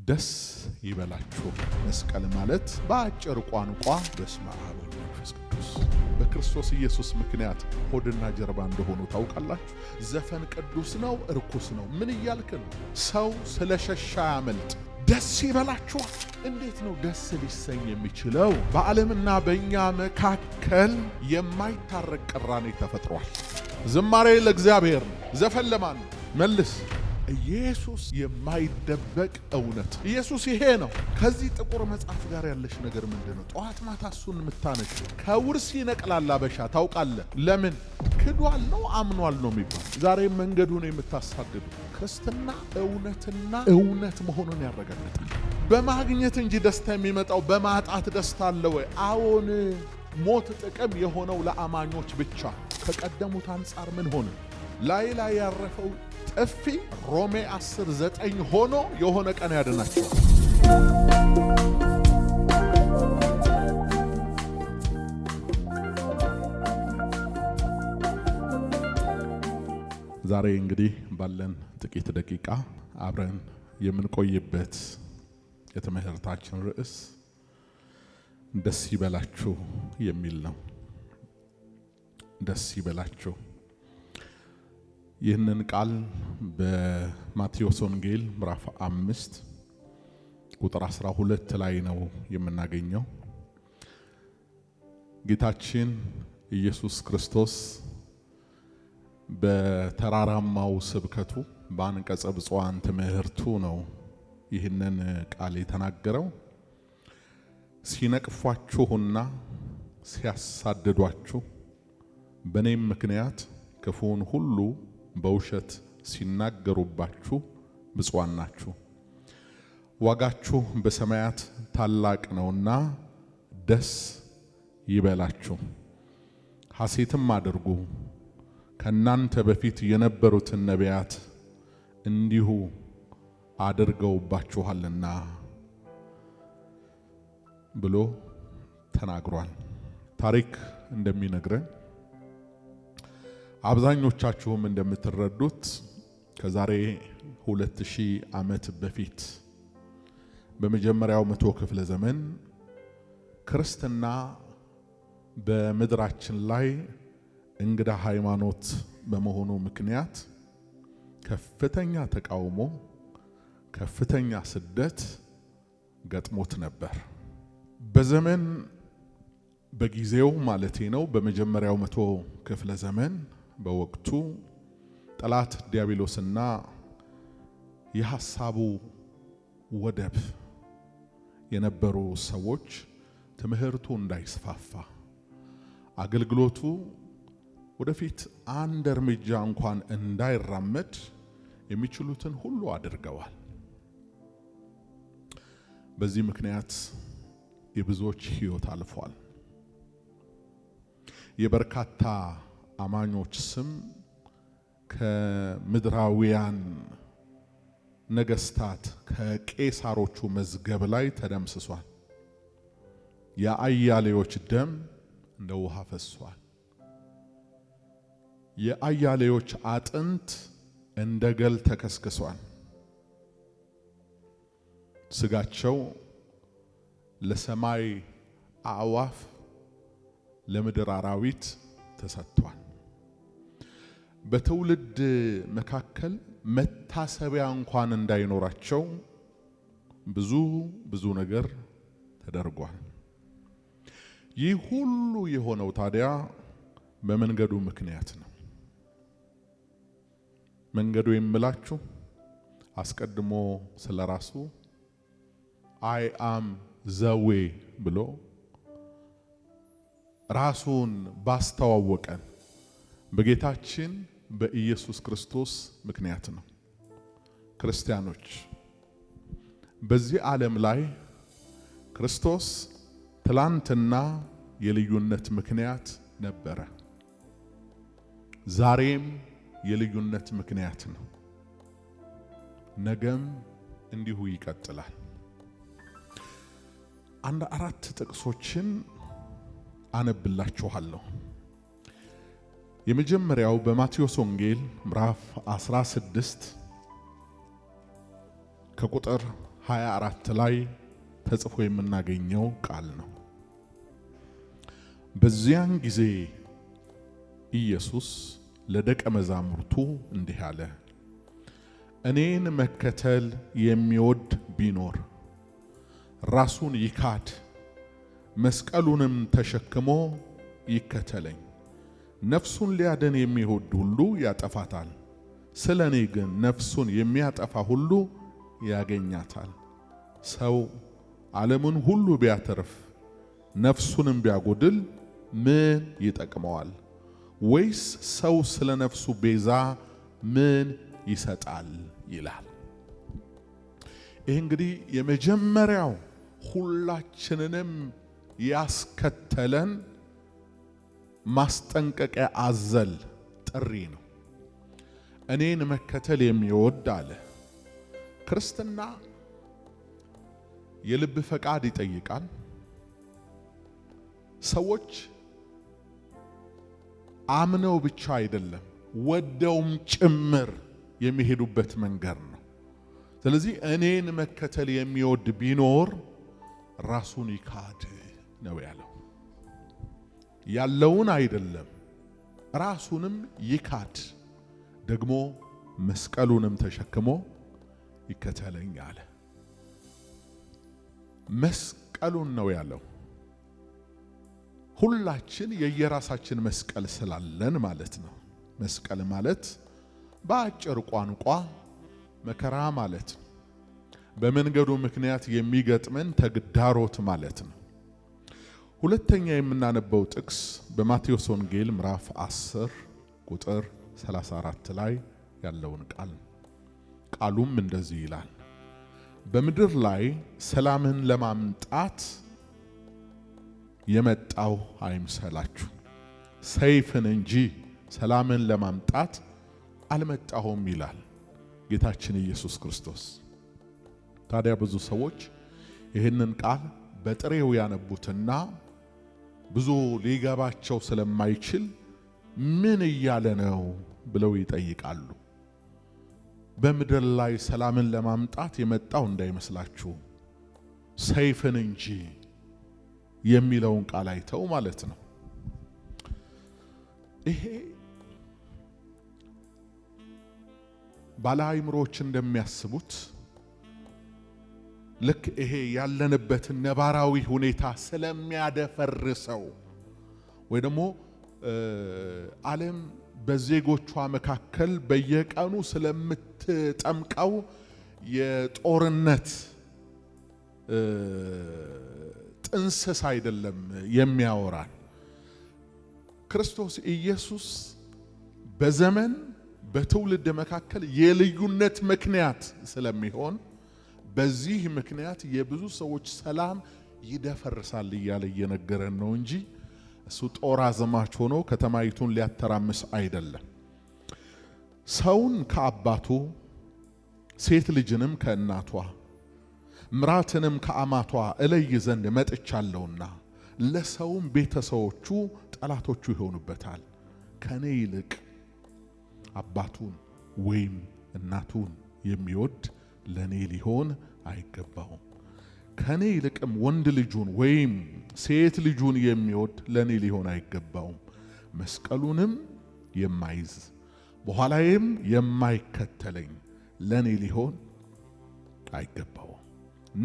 ደስ ይበላችሁ። መስቀል ማለት በአጭር ቋንቋ በስመ አብ ወወልድ ወመንፈስ ቅዱስ በክርስቶስ ኢየሱስ ምክንያት ሆድና ጀርባ እንደሆኑ ታውቃላችሁ። ዘፈን ቅዱስ ነው እርኩስ ነው ምን እያልክ ነው? ሰው ስለሸሻ ያመልጥ። ደስ ይበላችሁ። እንዴት ነው ደስ ሊሰኝ የሚችለው? በዓለምና በእኛ መካከል የማይታረቅ ቅራኔ ተፈጥሯል። ዝማሬ ለእግዚአብሔር ነው። ዘፈን ለማን ነው? መልስ። ኢየሱስ የማይደበቅ እውነት። ኢየሱስ ይሄ ነው። ከዚህ ጥቁር መጽሐፍ ጋር ያለሽ ነገር ምንድነው? ጠዋት ማታ እሱን የምታነሽ ከውርስ ይነቅላል አበሻ ታውቃለህ። ለምን ክዷል ነው አምኗል ነው የሚባል። ዛሬ መንገዱን የምታሳድዱ ክርስትና እውነትና እውነት መሆኑን ያረጋግጣል። በማግኘት እንጂ ደስታ የሚመጣው በማጣት ደስታ አለ ወይ? አዎን። ሞት ጥቅም የሆነው ለአማኞች ብቻ። ከቀደሙት አንጻር ምን ሆነ? ላይ ያረፈው ጥፊ ሮሜ 10:9 ሆኖ የሆነ ቀን ያድናቸዋል። ዛሬ እንግዲህ ባለን ጥቂት ደቂቃ አብረን የምንቆይበት የትምህርታችን ርዕስ ደስ ይበላችሁ የሚል ነው። ደስ ይበላችሁ። ይህንን ቃል በማቴዎስ ወንጌል ምዕራፍ 5 ቁጥር 12 ላይ ነው የምናገኘው። ጌታችን ኢየሱስ ክርስቶስ በተራራማው ስብከቱ በአንቀጸ ብፁዓን ትምህርቱ ነው ይህንን ቃል የተናገረው። ሲነቅፏችሁና ሲያሳድዷችሁ በእኔም ምክንያት ክፉውን ሁሉ በውሸት ሲናገሩባችሁ ብፁዓን ናችሁ፣ ዋጋችሁ በሰማያት ታላቅ ነውና ደስ ይበላችሁ፣ ሐሴትም አድርጉ፣ ከእናንተ በፊት የነበሩትን ነቢያት እንዲሁ አድርገውባችኋልና ብሎ ተናግሯል። ታሪክ እንደሚነግረን አብዛኞቻችሁም እንደምትረዱት ከዛሬ 2000 ዓመት በፊት በመጀመሪያው 100 ክፍለ ዘመን ክርስትና በምድራችን ላይ እንግዳ ሃይማኖት በመሆኑ ምክንያት ከፍተኛ ተቃውሞ፣ ከፍተኛ ስደት ገጥሞት ነበር። በዘመን በጊዜው ማለቴ ነው በመጀመሪያው 100 ክፍለ ዘመን በወቅቱ ጠላት ዲያብሎስና የሐሳቡ ወደብ የነበሩ ሰዎች ትምህርቱ እንዳይስፋፋ አገልግሎቱ ወደፊት አንድ እርምጃ እንኳን እንዳይራመድ የሚችሉትን ሁሉ አድርገዋል። በዚህ ምክንያት የብዙዎች ሕይወት አልፏል። የበርካታ አማኞች ስም ከምድራውያን ነገስታት ከቄሳሮቹ መዝገብ ላይ ተደምስሷል። የአያሌዎች ደም እንደ ውሃ ፈሷል። የአያሌዎች አጥንት እንደ ገል ተከስክሷል። ስጋቸው ለሰማይ አዕዋፍ ለምድር አራዊት ተሰጥቷል። በትውልድ መካከል መታሰቢያ እንኳን እንዳይኖራቸው ብዙ ነገር ተደርጓል። ይህ ሁሉ የሆነው ታዲያ በመንገዱ ምክንያት ነው። መንገዱ የምላችሁ አስቀድሞ ስለራሱ አይ አም ዘ ዌይ ብሎ ራሱን ባስተዋወቀን በጌታችን በኢየሱስ ክርስቶስ ምክንያት ነው። ክርስቲያኖች በዚህ ዓለም ላይ ክርስቶስ ትላንትና የልዩነት ምክንያት ነበረ፣ ዛሬም የልዩነት ምክንያት ነው፣ ነገም እንዲሁ ይቀጥላል። አንድ 4 ጥቅሶችን አነብላችኋለሁ። የመጀመሪያው በማቴዎስ ወንጌል ምዕራፍ 16 ከቁጥር 24 ላይ ተጽፎ የምናገኘው ቃል ነው። በዚያን ጊዜ ኢየሱስ ለደቀ መዛሙርቱ እንዲህ አለ፣ እኔን መከተል የሚወድ ቢኖር ራሱን ይካድ፣ መስቀሉንም ተሸክሞ ይከተለኝ። ነፍሱን ሊያድን የሚወድ ሁሉ ያጠፋታል፣ ስለኔ ግን ነፍሱን የሚያጠፋ ሁሉ ያገኛታል። ሰው ዓለምን ሁሉ ቢያተርፍ ነፍሱንም ቢያጎድል ምን ይጠቅመዋል? ወይስ ሰው ስለ ነፍሱ ቤዛ ምን ይሰጣል ይላል። ይህ እንግዲህ የመጀመሪያው ሁላችንንም ያስከተለን ማስጠንቀቂያ አዘል ጥሪ ነው። እኔን መከተል የሚወድ አለ። ክርስትና የልብ ፈቃድ ይጠይቃል። ሰዎች አምነው ብቻ አይደለም ወደውም ጭምር የሚሄዱበት መንገድ ነው። ስለዚህ እኔን መከተል የሚወድ ቢኖር ራሱን ይካድ ነው ያለው። ያለውን አይደለም ራሱንም ይካድ፣ ደግሞ መስቀሉንም ተሸክሞ ይከተለኝ አለ። መስቀሉን ነው ያለው። ሁላችን የየራሳችን መስቀል ስላለን ማለት ነው። መስቀል ማለት በአጭር ቋንቋ መከራ ማለት ነው። በመንገዱ ምክንያት የሚገጥመን ተግዳሮት ማለት ነው። ሁለተኛ የምናነበው ጥቅስ በማቴዎስ ወንጌል ምዕራፍ 10 ቁጥር 34 ላይ ያለውን ቃል። ቃሉም እንደዚህ ይላል፣ በምድር ላይ ሰላምን ለማምጣት የመጣው አይምሰላችሁ፣ ሰይፍን እንጂ ሰላምን ለማምጣት አልመጣሁም ይላል ጌታችን ኢየሱስ ክርስቶስ። ታዲያ ብዙ ሰዎች ይህንን ቃል በጥሬው ያነቡትና ብዙ ሊገባቸው ስለማይችል ምን እያለ ነው ብለው ይጠይቃሉ። በምድር ላይ ሰላምን ለማምጣት የመጣው እንዳይመስላችሁ ሰይፍን እንጂ የሚለውን ቃል አይተው ማለት ነው። ይሄ ባለ አእምሮዎች እንደሚያስቡት ልክ ይሄ ያለንበትን ነባራዊ ሁኔታ ስለሚያደፈርሰው ወይ ደግሞ ዓለም በዜጎቿ መካከል በየቀኑ ስለምትጠምቀው የጦርነት ጥንስስ አይደለም የሚያወራን። ክርስቶስ ኢየሱስ በዘመን በትውልድ መካከል የልዩነት ምክንያት ስለሚሆን በዚህ ምክንያት የብዙ ሰዎች ሰላም ይደፈርሳል እያለ እየነገረን ነው እንጂ እሱ ጦር አዘማች ሆኖ ከተማይቱን ሊያተራምስ አይደለም። ሰውን ከአባቱ ሴት ልጅንም ከእናቷ ምራትንም ከአማቷ እለይ ዘንድ መጥቻለሁና ለሰውም ቤተሰቦቹ ጠላቶቹ ይሆኑበታል። ከኔ ይልቅ አባቱን ወይም እናቱን የሚወድ ለኔ ሊሆን አይገባውም። ከኔ ይልቅም ወንድ ልጁን ወይም ሴት ልጁን የሚወድ ለኔ ሊሆን አይገባውም። መስቀሉንም የማይዝ በኋላዬም የማይከተለኝ ለኔ ሊሆን አይገባውም።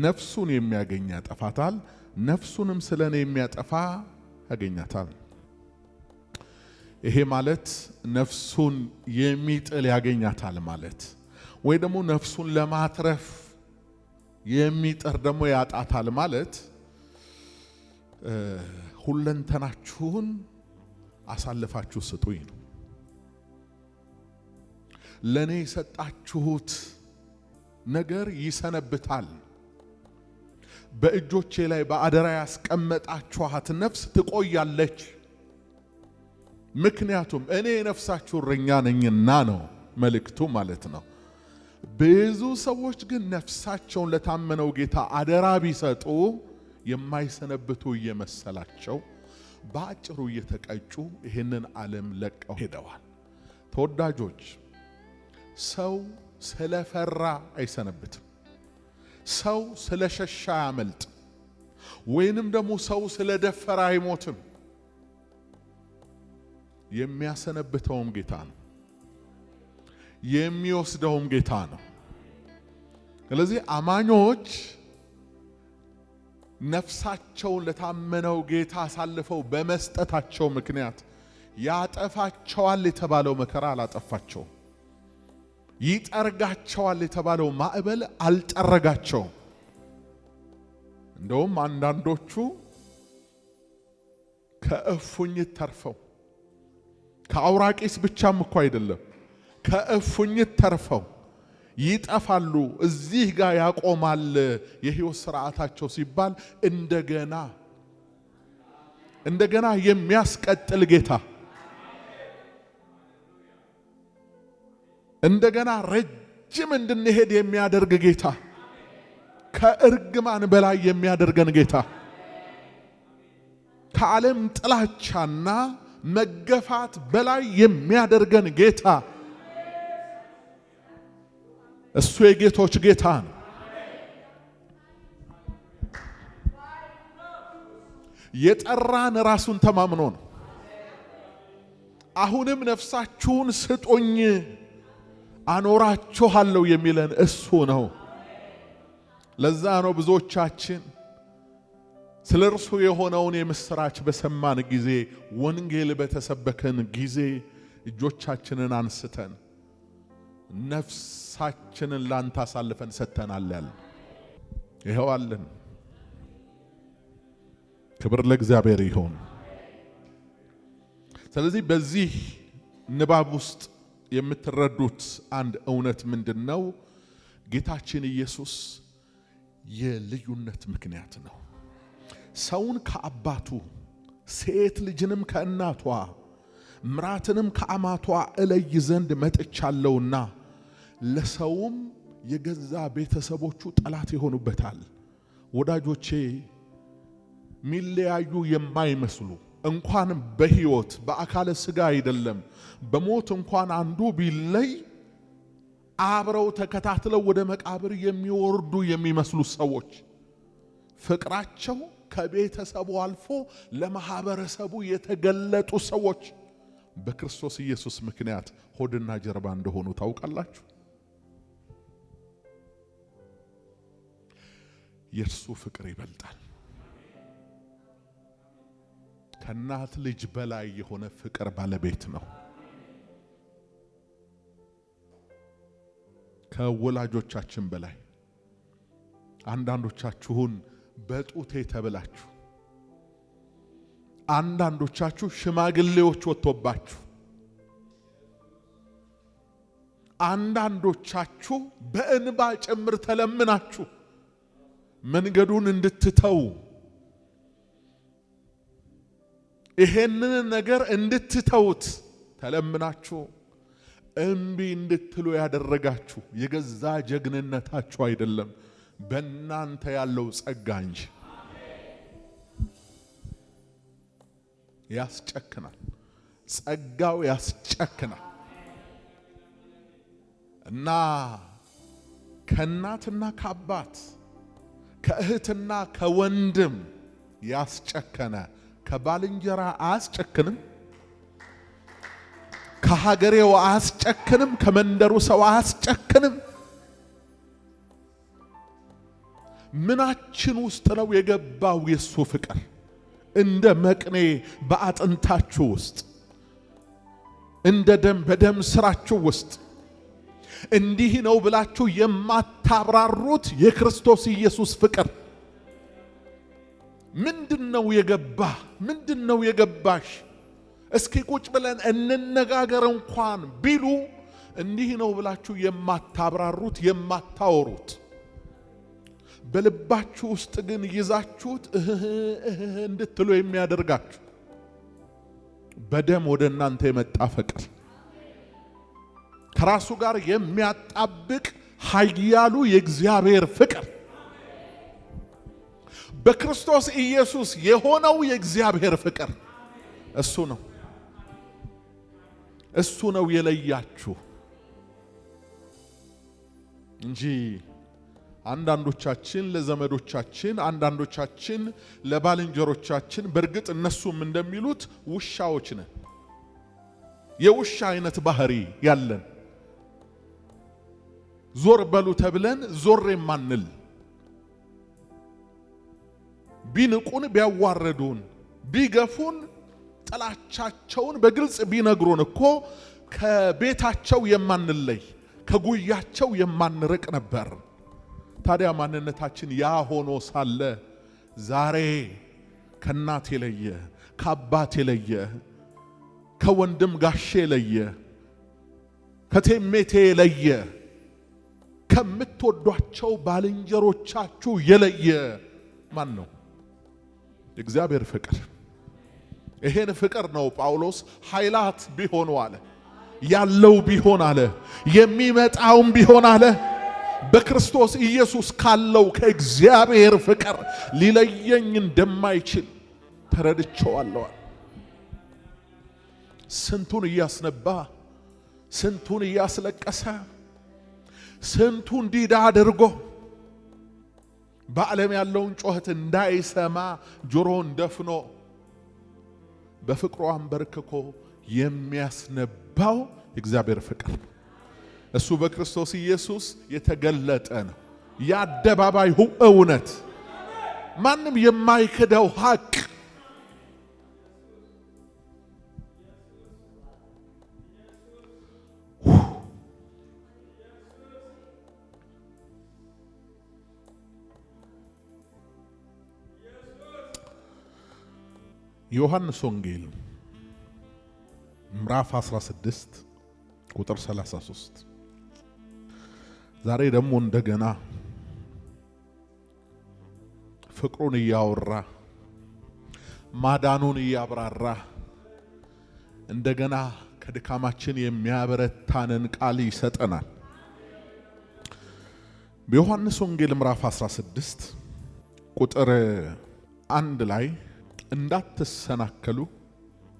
ነፍሱን የሚያገኝ ያጠፋታል፣ ነፍሱንም ስለኔ የሚያጠፋ ያገኛታል። ይሄ ማለት ነፍሱን የሚጥል ያገኛታል ማለት ወይ ደግሞ ነፍሱን ለማትረፍ የሚጥር ደግሞ ያጣታል ማለት ሁለንተናችሁን አሳልፋችሁ ስጡኝ ነው። ለኔ የሰጣችሁት ነገር ይሰነብታል። በእጆቼ ላይ በአደራ ያስቀመጣችኋት ነፍስ ትቆያለች። ምክንያቱም እኔ የነፍሳችሁ እረኛ ነኝና ነው መልእክቱ ማለት ነው። ብዙ ሰዎች ግን ነፍሳቸውን ለታመነው ጌታ አደራ ቢሰጡ የማይሰነብቱ እየመሰላቸው በአጭሩ እየተቀጩ ይህንን ዓለም ለቀው ሄደዋል። ተወዳጆች፣ ሰው ስለፈራ አይሰነብትም። ሰው ስለሸሻ ያመልጥ ወይንም ደግሞ ሰው ስለደፈረ አይሞትም። የሚያሰነብተውም ጌታ ነው፣ የሚወስደውም ጌታ ነው። ስለዚህ አማኞች ነፍሳቸውን ለታመነው ጌታ አሳልፈው በመስጠታቸው ምክንያት ያጠፋቸዋል የተባለው መከራ አላጠፋቸው፣ ይጠርጋቸዋል የተባለው ማዕበል አልጠረጋቸው። እንደውም አንዳንዶቹ ከእፉኝት ተርፈው ከአውራቂስ ብቻም እኮ አይደለም ከእፉኝት ተርፈው ይጠፋሉ። እዚህ ጋር ያቆማል የሕይወት ሥርዓታቸው ሲባል እንደገና የሚያስቀጥል ጌታ፣ እንደገና ረጅም እንድንሄድ የሚያደርግ ጌታ፣ ከእርግማን በላይ የሚያደርገን ጌታ፣ ከዓለም ጥላቻና መገፋት በላይ የሚያደርገን ጌታ፣ እሱ የጌቶች ጌታ ነው። የጠራን ራሱን ተማምኖ ነው። አሁንም ነፍሳችሁን ስጡኝ አኖራችኋለሁ የሚለን እሱ ነው። ለዛ ነው ብዙዎቻችን ስለ እርሱ የሆነውን የምስራች በሰማን ጊዜ፣ ወንጌል በተሰበከን ጊዜ እጆቻችንን አንስተን ነፍሳችንን ላንተ አሳልፈን ሰጥተናል ያለን ይኸው አለን። ክብር ለእግዚአብሔር ይሁን። ስለዚህ በዚህ ንባብ ውስጥ የምትረዱት አንድ እውነት ምንድነው? ጌታችን ኢየሱስ የልዩነት ምክንያት ነው። ሰውን ከአባቱ፣ ሴት ልጅንም ከእናቷ፣ ምራትንም ከአማቷ እለይ ዘንድ መጥቻለሁና ለሰውም የገዛ ቤተሰቦቹ ጠላት ይሆኑበታል። ወዳጆቼ ሚለያዩ የማይመስሉ እንኳን በሕይወት በአካለ ሥጋ አይደለም በሞት እንኳን አንዱ ቢለይ አብረው ተከታትለው ወደ መቃብር የሚወርዱ የሚመስሉ ሰዎች ፍቅራቸው ከቤተሰቡ አልፎ ለማህበረሰቡ የተገለጡ ሰዎች በክርስቶስ ኢየሱስ ምክንያት ሆድና ጀርባ እንደሆኑ ታውቃላችሁ። የእርሱ ፍቅር ይበልጣል። ከእናት ልጅ በላይ የሆነ ፍቅር ባለቤት ነው። ከወላጆቻችን በላይ አንዳንዶቻችሁን በጡቴ ተብላችሁ፣ አንዳንዶቻችሁ ሽማግሌዎች ወጥቶባችሁ፣ አንዳንዶቻችሁ በእንባ ጭምር ተለምናችሁ መንገዱን እንድትተው ይሄንን ነገር እንድትተውት ተለምናችሁ እምቢ እንድትሉ ያደረጋችሁ የገዛ ጀግንነታችሁ አይደለም፣ በእናንተ ያለው ጸጋ እንጂ። ያስጨክናል፣ ጸጋው ያስጨክናል። እና ከእናትና ከአባት ከእህትና ከወንድም ያስጨከነ ከባልንጀራ አያስጨክንም? ከሀገሬው አያስጨክንም? ከመንደሩ ሰው አያስጨክንም? ምናችን ውስጥ ነው የገባው የሱ ፍቅር? እንደ መቅኔ በአጥንታችሁ ውስጥ፣ እንደ ደም በደም ስራችሁ ውስጥ እንዲህ ነው ብላችሁ የማታብራሩት የክርስቶስ ኢየሱስ ፍቅር ምንድነው የገባ? ምንድነው የገባሽ? እስኪ ቁጭ ብለን እንነጋገር እንኳን ቢሉ እንዲህ ነው ብላችሁ የማታብራሩት የማታወሩት በልባችሁ ውስጥ ግን ይዛችሁት እንድትሉ የሚያደርጋችሁ በደም ወደ እናንተ የመጣ ፍቅር ከራሱ ጋር የሚያጣብቅ ኃያሉ የእግዚአብሔር ፍቅር በክርስቶስ ኢየሱስ የሆነው የእግዚአብሔር ፍቅር እሱ ነው። እሱ ነው የለያችሁ እንጂ አንዳንዶቻችን ለዘመዶቻችን፣ አንዳንዶቻችን ለባልንጀሮቻችን በርግጥ እነሱም እንደሚሉት ውሻዎች ነን። የውሻ አይነት ባህሪ ያለን ዞር በሉ ተብለን ዞር የማንል ቢንቁን ቢያዋረዱን ቢገፉን ጥላቻቸውን በግልጽ ቢነግሩን እኮ ከቤታቸው የማንለይ ከጉያቸው የማንርቅ ነበር። ታዲያ ማንነታችን ያ ሆኖ ሳለ ዛሬ ከእናት የለየ ከአባት የለየ ከወንድም ጋሼ የለየ ከቴሜቴ የለየ ከምትወዷቸው ባልንጀሮቻችሁ የለየ ማን ነው? እግዚአብሔር ፍቅር። ይሄን ፍቅር ነው ጳውሎስ ኃይላት ቢሆኑ አለ፣ ያለው ቢሆን አለ፣ የሚመጣውም ቢሆን አለ በክርስቶስ ኢየሱስ ካለው ከእግዚአብሔር ፍቅር ሊለየኝ እንደማይችል ተረድቼዋለሁ። ስንቱን እያስነባ ስንቱን እያስለቀሰ ስንቱን ዲዳ አድርጎ በዓለም ያለውን ጮህት እንዳይሰማ ጆሮን ደፍኖ በፍቅሩ አንበርክኮ የሚያስነባው እግዚአብሔር ፍቅር ነው። እሱ በክርስቶስ ኢየሱስ የተገለጠ ነው። የአደባባይ እውነት፣ ማንም የማይክደው ሐቅ። ዮሐንስ ወንጌል ምዕራፍ 16 ቁጥር 33 ዛሬ ደግሞ እንደገና ፍቅሩን እያወራ ማዳኑን እያብራራ እንደገና ከድካማችን የሚያበረታንን ቃል ይሰጠናል። በዮሐንስ ወንጌል ምዕራፍ 16 ቁጥር 1 ላይ እንዳትሰናከሉ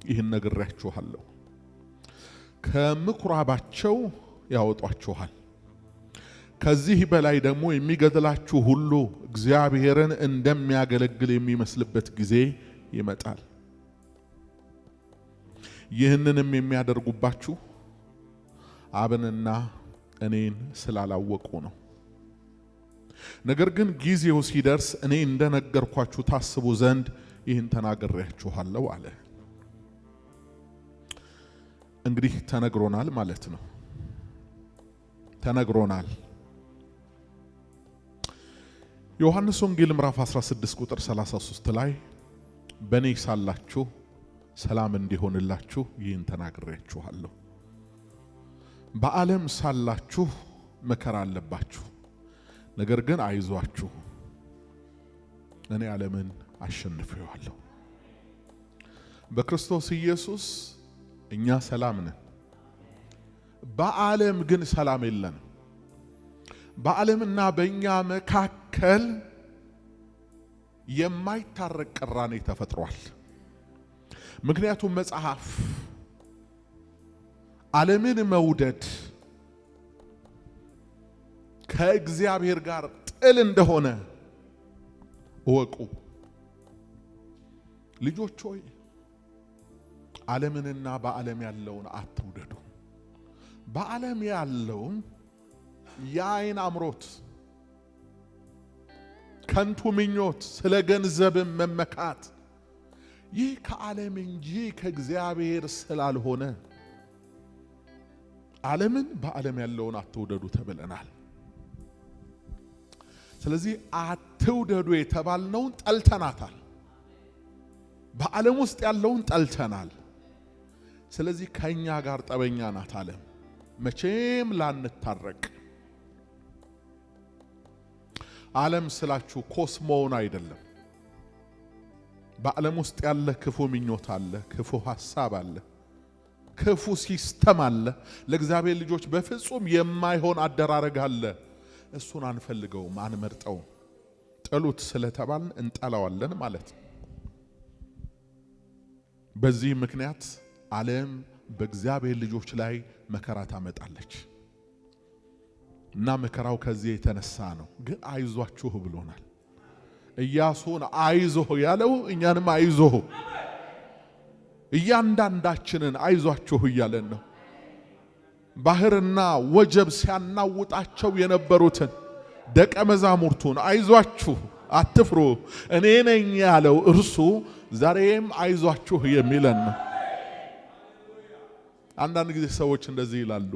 ይህን ነግሬያችኋለሁ፣ ከምኩራባቸው ያወጧችኋል፣ ከዚህ በላይ ደግሞ የሚገድላችሁ ሁሉ እግዚአብሔርን እንደሚያገለግል የሚመስልበት ጊዜ ይመጣል። ይህንንም የሚያደርጉባችሁ አብንና እኔን ስላላወቁ ነው። ነገር ግን ጊዜው ሲደርስ እኔ እንደነገርኳችሁ ታስቡ ዘንድ ይህን ተናግሬያችኋለሁ አለ። እንግዲህ ተነግሮናል ማለት ነው። ተነግሮናል። ዮሐንስ ወንጌል ምዕራፍ 16 ቁጥር 33 ላይ በእኔ ሳላችሁ ሰላም እንዲሆንላችሁ ይህን ተናግሬያችኋለሁ፣ በዓለም ሳላችሁ መከራ አለባችሁ፣ ነገር ግን አይዟችሁ እኔ ዓለምን አሸንፌዋለሁ። በክርስቶስ ኢየሱስ እኛ ሰላም ነን። በዓለም ግን ሰላም የለንም። በዓለምና በእኛ መካከል የማይታረቅ ቅራኔ ተፈጥሯል። ምክንያቱም መጽሐፍ ዓለምን መውደድ ከእግዚአብሔር ጋር ጥል እንደሆነ እወቁ። ልጆች ሆይ ዓለምንና በዓለም ያለውን አትውደዱ። በዓለም ያለውን የዓይን አምሮት፣ ከንቱ ምኞት፣ ስለ ገንዘብም መመካት ይህ ከዓለም እንጂ ከእግዚአብሔር ስላልሆነ ዓለምን በዓለም ያለውን አትውደዱ ተብለናል። ስለዚህ አትውደዱ የተባልነውን ጠልተናታል። በዓለም ውስጥ ያለውን ጠልተናል። ስለዚህ ከኛ ጋር ጠበኛ ናት ዓለም፣ መቼም ላንታረቅ። ዓለም ስላችሁ ኮስሞውን አይደለም። በዓለም ውስጥ ያለ ክፉ ምኞት አለ፣ ክፉ ሐሳብ አለ፣ ክፉ ሲስተም አለ፣ ለእግዚአብሔር ልጆች በፍጹም የማይሆን አደራረግ አለ። እሱን አንፈልገውም፣ አንመርጠውም። ጥሉት ስለተባልን እንጠላዋለን ማለት ነው። በዚህ ምክንያት ዓለም በእግዚአብሔር ልጆች ላይ መከራ ታመጣለች። እና መከራው ከዚህ የተነሳ ነው። ግን አይዟችሁ ብሎናል። ኢያሱን አይዞህ ያለው እኛንም አይዞህ እያንዳንዳችንን አይዟችሁ እያለን ነው። ባህርና ወጀብ ሲያናውጣቸው የነበሩትን ደቀ መዛሙርቱን አይዟችሁ አትፍሩ እኔ ነኝ ያለው እርሱ ዛሬም አይዟችሁ የሚለን ነው። አንዳንድ ጊዜ ሰዎች እንደዚህ ይላሉ።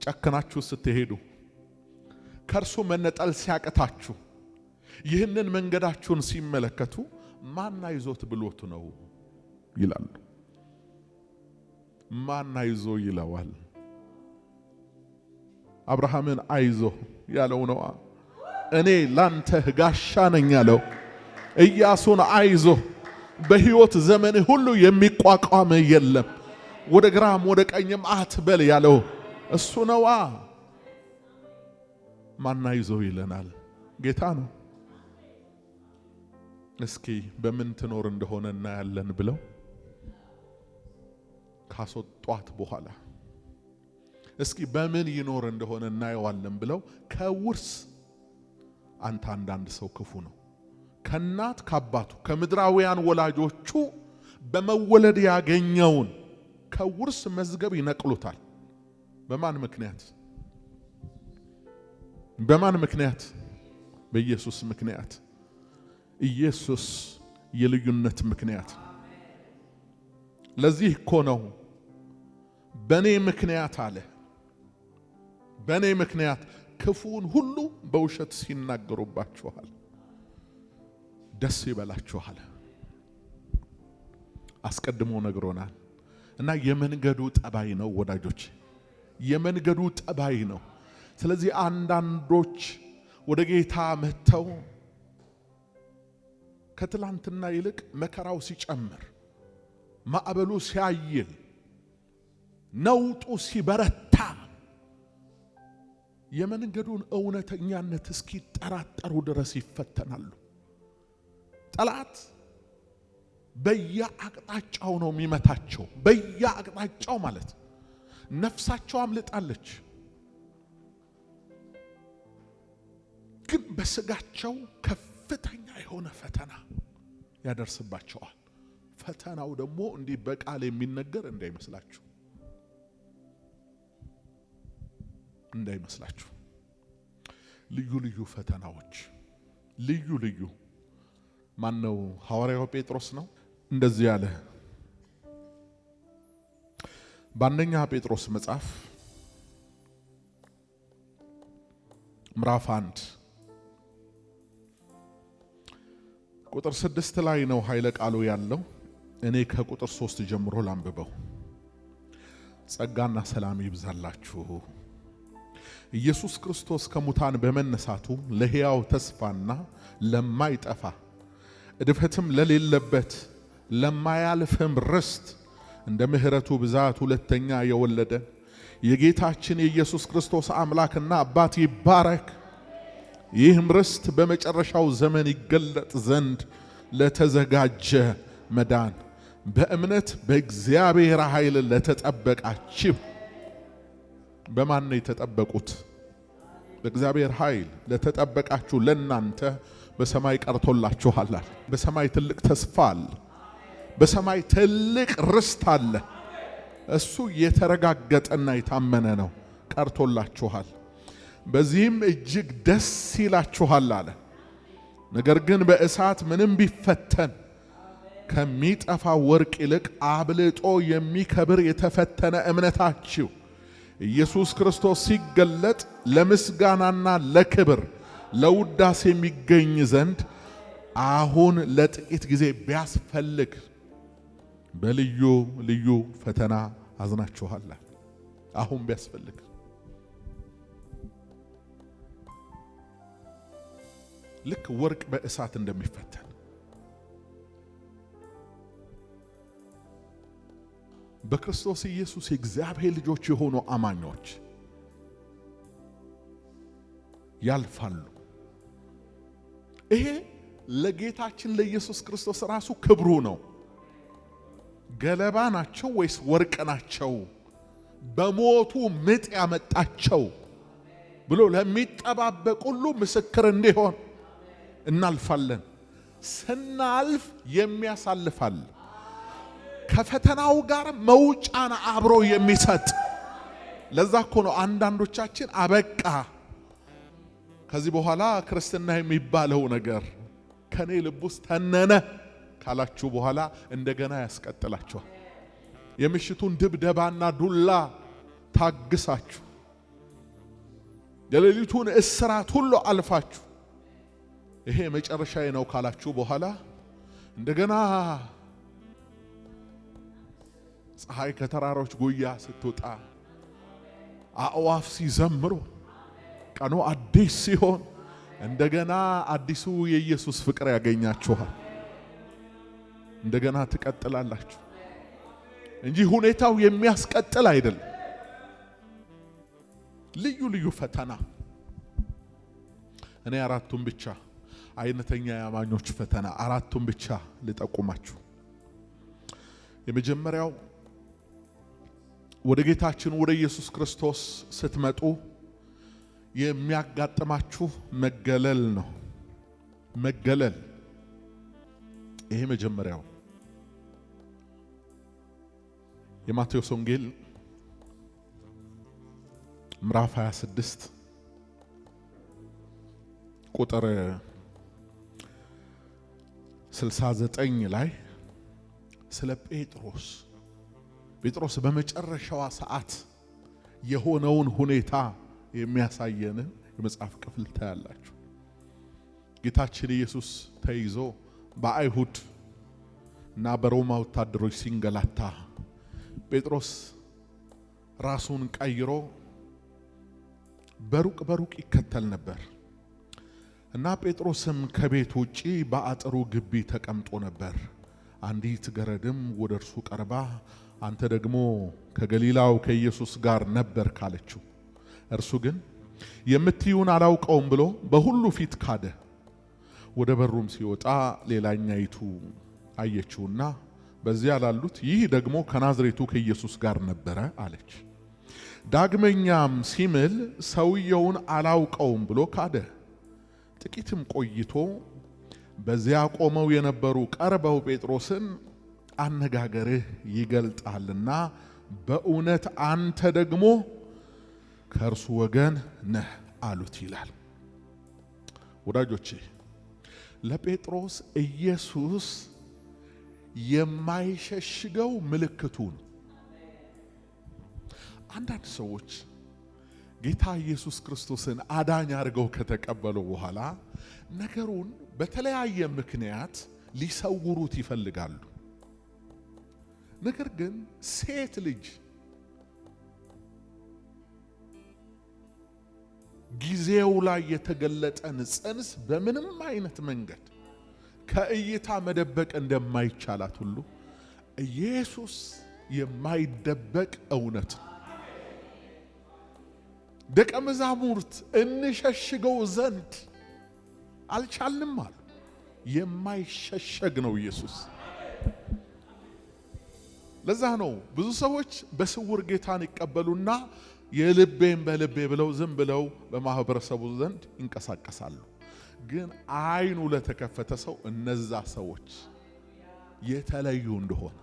ጨከናችሁ ስትሄዱ ከርሱ መነጠል ሲያቀታችሁ ይህንን መንገዳችሁን ሲመለከቱ ማን አይዞት ብሎት ነው ይላሉ። ማን አይዞ ይለዋል? አብርሃምን አይዞ ያለው ነው። እኔ ላንተ ጋሻ ነኝ ያለው ኢያሱን አይዞ በሕይወት ዘመን ሁሉ የሚቋቋም የለም ወደ ግራም ወደ ቀኝም አትበል ያለው እሱ ነው። ማን አይዞ ይለናል? ጌታ ነው። እስኪ በምን ትኖር እንደሆነ እናያለን ብለው ካስወጧት በኋላ እስኪ በምን ይኖር እንደሆነ እናየዋለን ብለው ከውርስ አንዳንድ ሰው ክፉ ነው። ከናት ከአባቱ ከምድራውያን ወላጆቹ በመወለድ ያገኘውን ከውርስ መዝገብ ይነቅሉታል። በማን ምክንያት? በማን ምክንያት? በኢየሱስ ምክንያት። ኢየሱስ የልዩነት ምክንያት። ለዚህ እኮ ነው በኔ ምክንያት አለ። በኔ ምክንያት ክፉን ሁሉ በውሸት ሲናገሩባችኋል ደስ ይበላችኋል። አስቀድሞ ነግሮናል። እና የመንገዱ ጠባይ ነው ወዳጆች፣ የመንገዱ ጠባይ ነው። ስለዚህ አንዳንዶች ወደ ጌታ መጥተው ከትላንትና ይልቅ መከራው ሲጨምር፣ ማዕበሉ ሲያይል፣ ነውጡ ሲበረታ የመንገዱን እውነተኛነት እስኪጠራጠሩ ድረስ ይፈተናሉ። ጠላት በየአቅጣጫው ነው የሚመታቸው። በየአቅጣጫው ማለት ነፍሳቸው አምልጣለች፣ ግን በስጋቸው ከፍተኛ የሆነ ፈተና ያደርስባቸዋል። ፈተናው ደግሞ እንዲህ በቃል የሚነገር እንዳይመስላችሁ ልዩ ልዩ ፈተናዎች ልዩ ማነው? ሐዋርያው ጴጥሮስ ነው እንደዚህ ያለ። በአንደኛ ጴጥሮስ መጽሐፍ ምዕራፍ 1 ቁጥር 6 ላይ ነው ኃይለ ቃሉ ያለው። እኔ ከቁጥር 3 ጀምሮ ላንብበው። ጸጋና ሰላም ይብዛላችሁ ኢየሱስ ክርስቶስ ከሙታን በመነሳቱ ለሕያው ተስፋና ለማይጠፋ እድፈትም ለሌለበት ለማያልፍም ርስት እንደ ምሕረቱ ብዛት ሁለተኛ የወለደ የጌታችን የኢየሱስ ክርስቶስ አምላክና አባት ይባረክ። ይህም ርስት በመጨረሻው ዘመን ይገለጥ ዘንድ ለተዘጋጀ መዳን በእምነት በእግዚአብሔር ኃይል ለተጠበቃችሁ። በማን ነው የተጠበቁት? በእግዚአብሔር ኃይል ለተጠበቃችሁ ለናንተ በሰማይ ቀርቶላችኋል። በሰማይ ትልቅ ተስፋ አለ። በሰማይ ትልቅ ርስት አለ። እሱ የተረጋገጠና የታመነ ነው። ቀርቶላችኋል። በዚህም እጅግ ደስ ይላችኋል አለ። ነገር ግን በእሳት ምንም ቢፈተን ከሚጠፋ ወርቅ ይልቅ አብልጦ የሚከብር የተፈተነ እምነታችሁ ኢየሱስ ክርስቶስ ሲገለጥ ለምስጋናና ለክብር ለውዳሴ የሚገኝ ዘንድ አሁን ለጥቂት ጊዜ ቢያስፈልግ በልዩ ልዩ ፈተና አዝናችኋል። አሁን ቢያስፈልግ ልክ ወርቅ በእሳት እንደሚፈተን በክርስቶስ ኢየሱስ የእግዚአብሔር ልጆች የሆኑ አማኞች ያልፋሉ። ይሄ ለጌታችን ለኢየሱስ ክርስቶስ ራሱ ክብሩ ነው። ገለባ ናቸው ወይስ ወርቅ ናቸው? በሞቱ ምጥ ያመጣቸው ብሎ ለሚጠባበቅ ሁሉ ምስክር እንዲሆን እናልፋለን። ስናልፍ የሚያሳልፋል። ከፈተናው ጋር መውጫን አብሮ የሚሰጥ። ለዛ እኮ ነው አንዳንዶቻችን አበቃ ከዚህ በኋላ ክርስትና የሚባለው ነገር ከኔ ልብ ውስጥ ተነነ ካላችሁ በኋላ እንደገና ያስቀጥላችኋል። የምሽቱን ድብደባና ዱላ ታግሳችሁ የሌሊቱን እስራት ሁሉ አልፋችሁ ይሄ መጨረሻዬ ነው ካላችሁ በኋላ እንደገና ፀሐይ ከተራሮች ጉያ ስትወጣ አእዋፍ ሲዘምሩ ቀኑ አዲስ ሲሆን እንደገና አዲሱ የኢየሱስ ፍቅር ያገኛችኋል። እንደገና ትቀጥላላችሁ እንጂ ሁኔታው የሚያስቀጥል አይደለም። ልዩ ልዩ ፈተና እኔ አራቱን ብቻ አይነተኛ ያማኞች ፈተና አራቱን ብቻ ልጠቁማችሁ። የመጀመሪያው ወደ ጌታችን ወደ ኢየሱስ ክርስቶስ ስትመጡ የሚያጋጥማችሁ መገለል ነው። መገለል ይሄ መጀመሪያው። የማቴዎስ ወንጌል ምዕራፍ 26 ቁጥር 69 ላይ ስለ ጴጥሮስ በመጨረሻዋ ሰዓት የሆነውን ሁኔታ የሚያሳየንን የመጽሐፍ ክፍል ታያላችሁ። ጌታችን ኢየሱስ ተይዞ በአይሁድ እና በሮማ ወታደሮች ሲንገላታ ጴጥሮስ ራሱን ቀይሮ በሩቅ ይከተል ነበር እና ጴጥሮስም ከቤት ውጪ በአጥሩ ግቢ ተቀምጦ ነበር። አንዲት ገረድም ወደ እርሱ ቀርባ አንተ ደግሞ ከገሊላው ከኢየሱስ ጋር ነበር ካለችው፣ እርሱ ግን የምትዩን አላውቀውም ብሎ በሁሉ ፊት ካደ። ወደ በሩም ሲወጣ ሌላኛይቱ አየችውና በዚያ ላሉት ይህ ደግሞ ከናዝሬቱ ከኢየሱስ ጋር ነበረ አለች። ዳግመኛም ሲምል ሰውየውን አላውቀውም ብሎ ካደ። ጥቂትም ቆይቶ በዚያ ቆመው የነበሩ ቀርበው ጴጥሮስን አነጋገርህ ይገልጣልና በእውነት አንተ ደግሞ ከእርሱ ወገን ነህ አሉት ይላል። ወዳጆቼ ለጴጥሮስ ኢየሱስ የማይሸሽገው ምልክቱ ነው። አንዳንድ ሰዎች ጌታ ኢየሱስ ክርስቶስን አዳኝ አድርገው ከተቀበሉ በኋላ ነገሩን በተለያየ ምክንያት ሊሰውሩት ይፈልጋሉ። ነገር ግን ሴት ልጅ ጊዜው ላይ የተገለጠን ጽንስ በምንም አይነት መንገድ ከእይታ መደበቅ እንደማይቻላት ሁሉ ኢየሱስ የማይደበቅ እውነት ነው። ደቀ መዛሙርት እንሸሽገው ዘንድ አልቻልንም አሉ። የማይሸሸግ ነው ኢየሱስ። ለዛ ነው ብዙ ሰዎች በስውር ጌታን ይቀበሉና የልቤን በልቤ ብለው ዝም ብለው በማህበረሰቡ ዘንድ ይንቀሳቀሳሉ። ግን አይኑ ለተከፈተ ሰው እነዛ ሰዎች የተለዩ እንደሆነ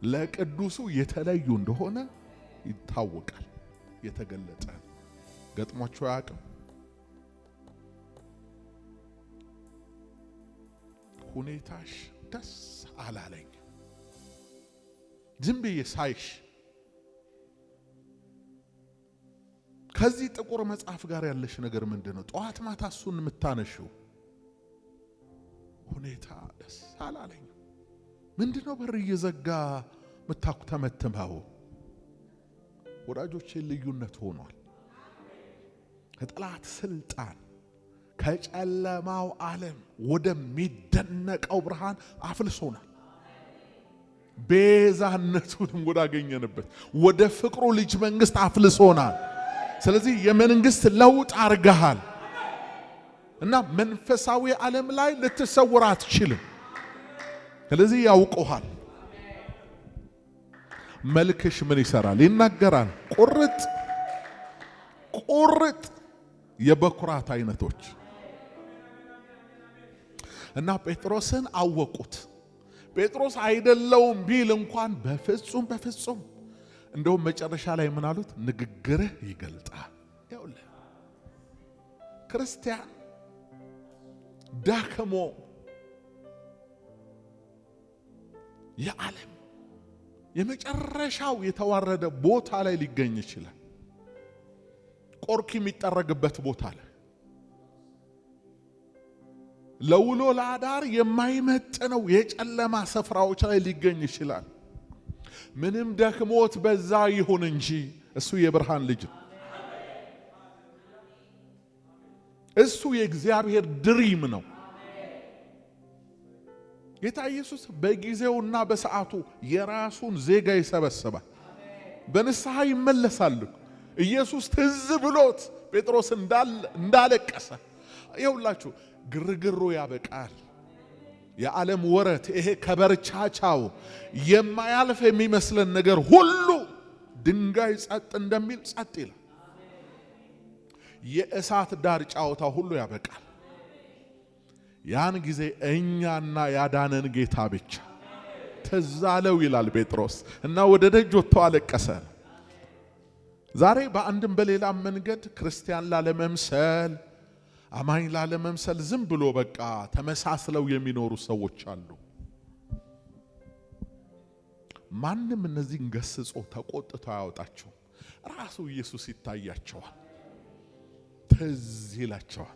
ለቅዱሱ የተለዩ እንደሆነ ይታወቃል። የተገለጠ ገጥሟቸው ያውቅም። ሁኔታሽ ደስ አላለኝ ዝም ብዬ ሳይሽ ከዚህ ጥቁር መጽሐፍ ጋር ያለሽ ነገር ምንድነው? ጠዋት ማታ እሱን የምታነሺው ሁኔታ ደስ አላለኝ። ምንድነው በር እየዘጋ ምታኩተመትመው? ወዳጆቼ ልዩነት ሆኗል። ከጠላት ስልጣን ከጨለማው ዓለም ወደሚደነቀው ብርሃን አፍልሶናል። ቤዛነቱንም ወዳገኘንበት ወደ ፍቅሩ ልጅ መንግስት አፍልሶናል። ስለዚህ የመንግስት ለውጥ አርገሃል እና መንፈሳዊ ዓለም ላይ ልትሰውር አትችልም። ስለዚህ ያውቁሃል። መልክሽ ምን ይሰራል? ይናገራል። ቁርጥ የበኩራት አይነቶች እና ጴጥሮስን አወቁት። ጴጥሮስ አይደለውም ቢል እንኳን በፍጹም እንደውም መጨረሻ ላይ ምን አሉት? ንግግርህ ይገልጣል። ይኸውልህ ክርስቲያን ዳክሞ የዓለም የመጨረሻው የተዋረደ ቦታ ላይ ሊገኝ ይችላል። ቆርኪ የሚጠረግበት ቦታ ላይ ለውሎ ለአዳር የማይመጥነው የጨለማ ስፍራዎች ላይ ሊገኝ ይችላል። ምንም ደክሞት በዛ ይሁን እንጂ እሱ የብርሃን ልጅ ነው። እሱ የእግዚአብሔር ድሪም ነው። ጌታ ኢየሱስ በጊዜውና በሰዓቱ የራሱን ዜጋ ይሰበስባል። በንስሐ ይመለሳሉ። ኢየሱስ ትዝ ብሎት ጴጥሮስ እንዳለቀሰ ይኸውላችሁ ግርግሩ ያበቃል። የዓለም ወረት ይሄ ከበርቻቻው የማያልፍ የሚመስለን ነገር ሁሉ ድንጋይ ጸጥ እንደሚል ጸጥ ይላል። የእሳት ዳር ጫወታ ሁሉ ያበቃል። ያን ጊዜ እኛና ያዳነን ጌታ ብቻ ትዝ አለው ይላል ጴጥሮስ እና ወደ ደጅ ወጥቶ አለቀሰ። ዛሬ በአንድም በሌላም መንገድ ክርስቲያን ላለመምሰል አማኝ ላለመምሰል ዝም ብሎ በቃ ተመሳስለው የሚኖሩ ሰዎች አሉ። ማንም እነዚህን ገስጾ ተቆጥቶ አያወጣቸው። ራሱ ኢየሱስ ይታያቸዋል፣ ትዝ ይላቸዋል።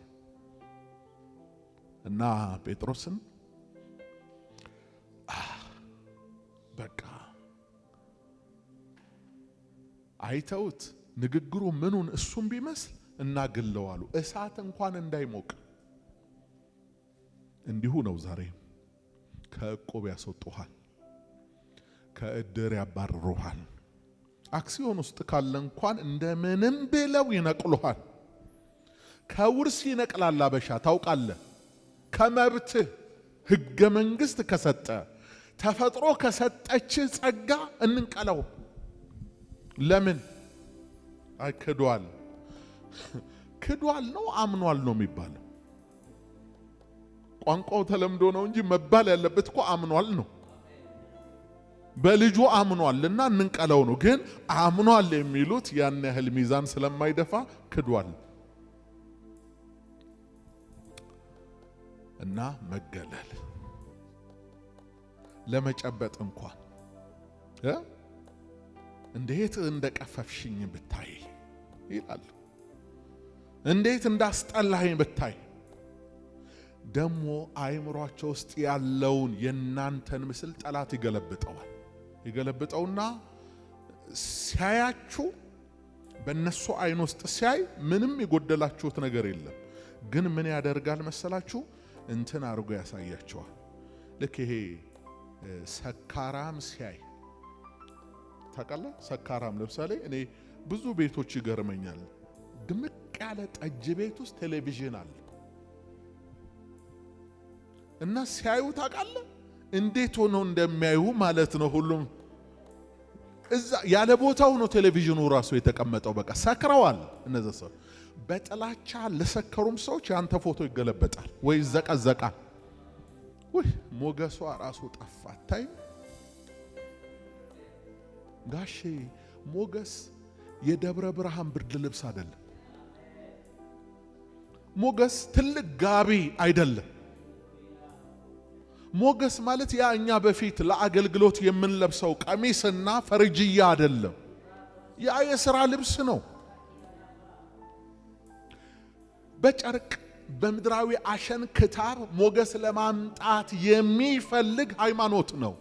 እና ጴጥሮስን በቃ አይተውት ንግግሩ ምኑን እሱም ቢመስል እናግለዋሉ። እሳት እንኳን እንዳይሞቅ እንዲሁ ነው። ዛሬ ከዕቁብ ያስወጡሃል፣ ከእድር ያባርሩሃል። አክሲዮን ውስጥ ካለ እንኳን እንደምንም ብለው ይነቅሉሃል። ከውርስ ይነቅላል አበሻ ታውቃለህ። ከመብት ሕገ መንግስት ከሰጠ ተፈጥሮ ከሰጠች ጸጋ እንንቀለው። ለምን አይከዷል? ክዷል ነው አምኗል ነው የሚባለው። ቋንቋው ተለምዶ ነው እንጂ መባል ያለበት እኮ አምኗል ነው። በልጁ አምኗልና እንንቀለው ነው። ግን አምኗል የሚሉት ያን ያህል ሚዛን ስለማይደፋ ክዷል እና መገለል ለመጨበጥ እንኳን እንዴት እንደቀፈፍሽኝ ብታይ ይላል። እንዴት እንዳስጠላኸኝ ብታይ። ደሞ አይምሯቸው ውስጥ ያለውን የናንተን ምስል ጠላት ይገለብጠውና ሲያያችሁ በእነሱ አይን ውስጥ ሲያይ ምንም የጎደላችሁት ነገር የለም። ግን ምን ያደርጋል መሰላችሁ? እንትን አድርጎ ያሳያቸዋል። ልክ ይሄ ሰካራም ሲያይ ታውቃለህ። ሰካራም ለምሳሌ እኔ ብዙ ቤቶች ይገርመኛል። ድምቅ ያለ ጠጅ ቤት ውስጥ ቴሌቪዥን አለ እና ሲያዩ ታውቃለህ እንዴት ሆኖ እንደሚያዩ ማለት ነው። ሁሉም እዛ ያለ ቦታው ነው ቴሌቪዥኑ ራሱ የተቀመጠው። በቃ ሰክረዋል እነዛ ሰው። በጥላቻ ለሰከሩም ሰዎች ያንተ ፎቶ ይገለበጣል ወይ ዘቀዘቃል። ወይ ሞገሷ ራሱ ጠፋታይ። ጋሼ ሞገስ የደብረ ብርሃን ብርድ ልብስ አይደለም። ሞገስ ትልቅ ጋቢ አይደለም። ሞገስ ማለት ያ እኛ በፊት ለአገልግሎት የምንለብሰው ቀሚስና ፈርጅያ አይደለም። ያ የሥራ ልብስ ነው። በጨርቅ በምድራዊ አሸን ክታብ ሞገስ ለማምጣት የሚፈልግ ሃይማኖት ነው።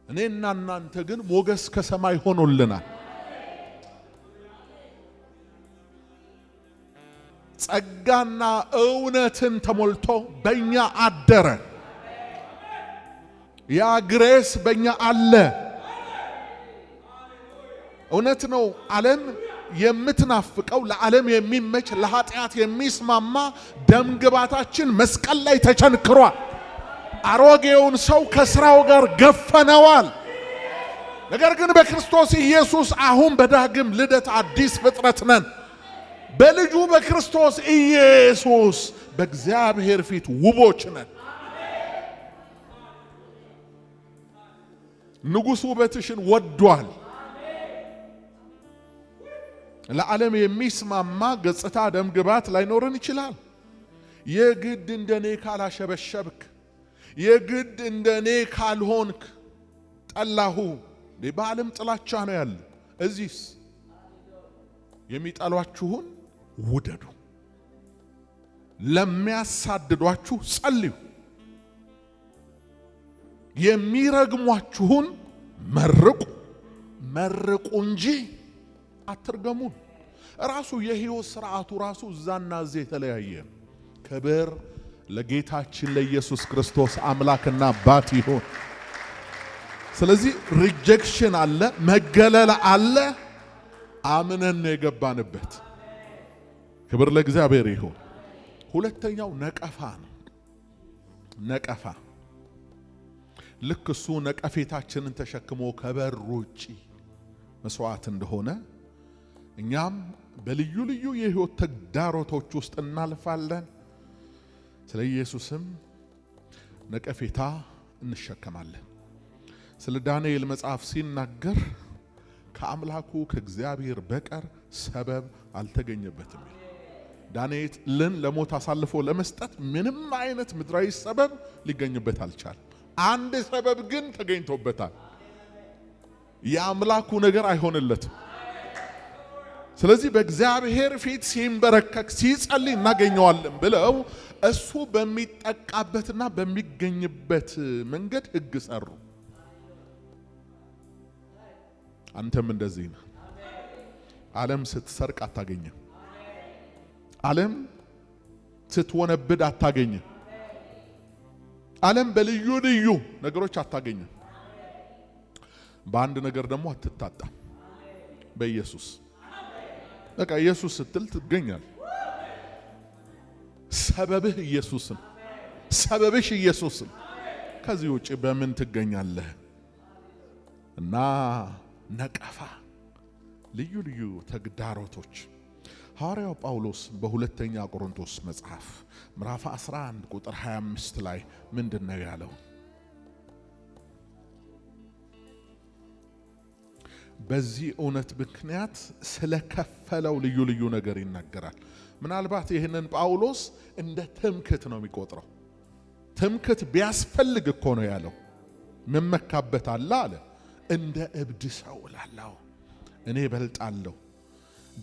እኔና እናንተ ግን ሞገስ ከሰማይ ሆኖልናል። ጸጋና እውነትን ተሞልቶ በእኛ አደረ። ያ ግሬስ በእኛ አለ። እውነት ነው። ዓለም የምትናፍቀው ለዓለም የሚመች ለኃጢአት የሚስማማ ደምግባታችን መስቀል ላይ ተቸንክሯል። አሮጌውን ሰው ከስራው ጋር ገፈነዋል። ነገር ግን በክርስቶስ ኢየሱስ አሁን በዳግም ልደት አዲስ ፍጥረት ነን። በልጁ በክርስቶስ ኢየሱስ በእግዚአብሔር ፊት ውቦች ነን። ንጉሥ ውበትሽን ወዷል። ለዓለም የሚስማማ ገጽታ ደም ግባት ላይኖርን ይችላል። የግድ እንደኔ ካላሸበሸብክ፣ የግድ እንደኔ ካልሆንክ ጠላሁ። በዓለም ጥላቻ ነው ያለ። እዚህስ የሚጠሏችሁን ውደዱ፣ ለሚያሳድዷችሁ ጸልዩ፣ የሚረግሟችሁን መርቁ። መርቁ እንጂ አትርገሙን። ራሱ የሕይወት ሥርዓቱ ራሱ እዛና እዚህ የተለያየ። ክብር ለጌታችን ለኢየሱስ ክርስቶስ አምላክና አባት ይሁን። ስለዚህ ሪጀክሽን አለ፣ መገለል አለ። አምነን የገባንበት ክብር ለእግዚአብሔር ይሁን። ሁለተኛው ነቀፋ ነው። ነቀፋ ልክ እሱ ነቀፌታችንን ተሸክሞ ከበር ውጪ መስዋዕት እንደሆነ እኛም በልዩ ልዩ የሕይወት ተግዳሮቶች ውስጥ እናልፋለን። ስለ ኢየሱስም ነቀፌታ እንሸከማለን። ስለ ዳንኤል መጽሐፍ ሲናገር ከአምላኩ ከእግዚአብሔር በቀር ሰበብ አልተገኘበትም። ዳንኤልን ለሞት አሳልፎ ለመስጠት ምንም አይነት ምድራዊ ሰበብ ሊገኝበት አልቻለም። አንድ ሰበብ ግን ተገኝቶበታል። የአምላኩ ነገር አይሆንለትም። ስለዚህ በእግዚአብሔር ፊት ሲንበረከክ ሲጸልይ እናገኘዋለን ብለው እሱ በሚጠቃበትና በሚገኝበት መንገድ ሕግ ሰሩ። አንተም እንደዚህ ነህ። ዓለም ስትሰርቅ አታገኝም። ዓለም ስትወነብድ አታገኝም። ዓለም በልዩ ልዩ ነገሮች አታገኝም። በአንድ ነገር ደግሞ አትታጣም። በኢየሱስ በቃ ኢየሱስ ስትል ትገኛል። ሰበብህ ኢየሱስን፣ ሰበብሽ ኢየሱስን። ከዚህ ውጪ በምን ትገኛለህ? እና ነቀፋ፣ ልዩ ልዩ ተግዳሮቶች ሐዋርያው ጳውሎስ በሁለተኛ ቆሮንቶስ መጽሐፍ ምዕራፍ 11 ቁጥር 25 ላይ ምንድነው ያለው? በዚህ እውነት ምክንያት ስለከፈለው ልዩ ልዩ ነገር ይናገራል። ምናልባት ይህንን ጳውሎስ እንደ ትምክት ነው የሚቆጥረው። ትምክት ቢያስፈልግ እኮ ነው ያለው። መመካበት አለ አለ። እንደ እብድ ሰው እላለሁ፣ እኔ እበልጣለሁ።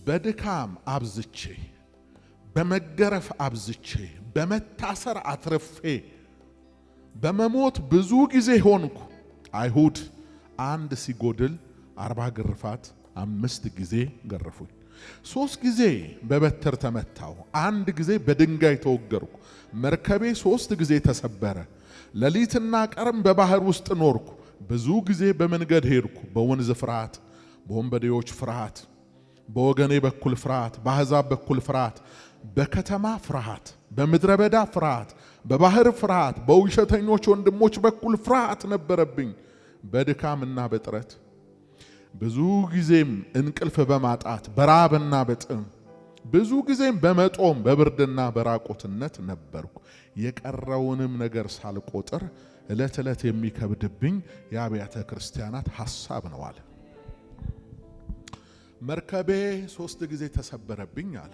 በድካም አብዝቼ፣ በመገረፍ አብዝቼ፣ በመታሰር አትርፌ፣ በመሞት ብዙ ጊዜ ሆንኩ። አይሁድ አንድ ሲጎድል 40 ግርፋት 5 ጊዜ ገረፉኝ። 3 ጊዜ በበትር ተመታው፣ 1 ጊዜ በድንጋይ ተወገርኩ። መርከቤ 3 ጊዜ ተሰበረ። ሌሊትና ቀንም በባህር ውስጥ ኖርኩ። ብዙ ጊዜ በመንገድ ሄድኩ። በወንዝ ፍርሃት፣ በወንበዴዎች ፍርሃት፣ በወገኔ በኩል ፍርሃት፣ በአሕዛብ በኩል ፍርሃት፣ በከተማ ፍርሃት፣ በምድረ በዳ ፍርሃት፣ በባህር ፍርሃት፣ በውሸተኞች ወንድሞች በኩል ፍርሃት ነበረብኝ። በድካምና በጥረት ብዙ ጊዜም እንቅልፍ በማጣት በራብና በጥም ብዙ ጊዜም በመጦም በብርድና በራቆትነት ነበርኩ። የቀረውንም ነገር ሳልቆጥር ዕለት ዕለት የሚከብድብኝ የአብያተ ክርስቲያናት ሐሳብ ነው አለ። መርከቤ 3 ጊዜ ተሰበረብኝ አለ።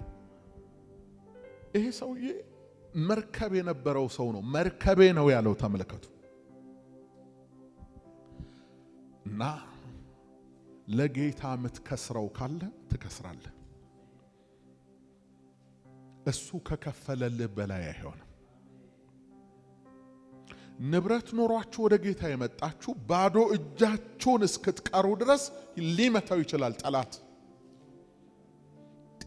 ይሄ ሰውዬ መርከብ የነበረው ሰው ነው። መርከቤ ነው ያለው። ተመልከቱ። እና ለጌታ የምትከስረው ካለ ትከስራለህ። እሱ ከከፈለልህ በላይ አይሆንም። ንብረት ኖሯችሁ ወደ ጌታ የመጣችሁ ባዶ እጃችሁን እስክትቀሩ ድረስ ሊመታው ይችላል ጠላት።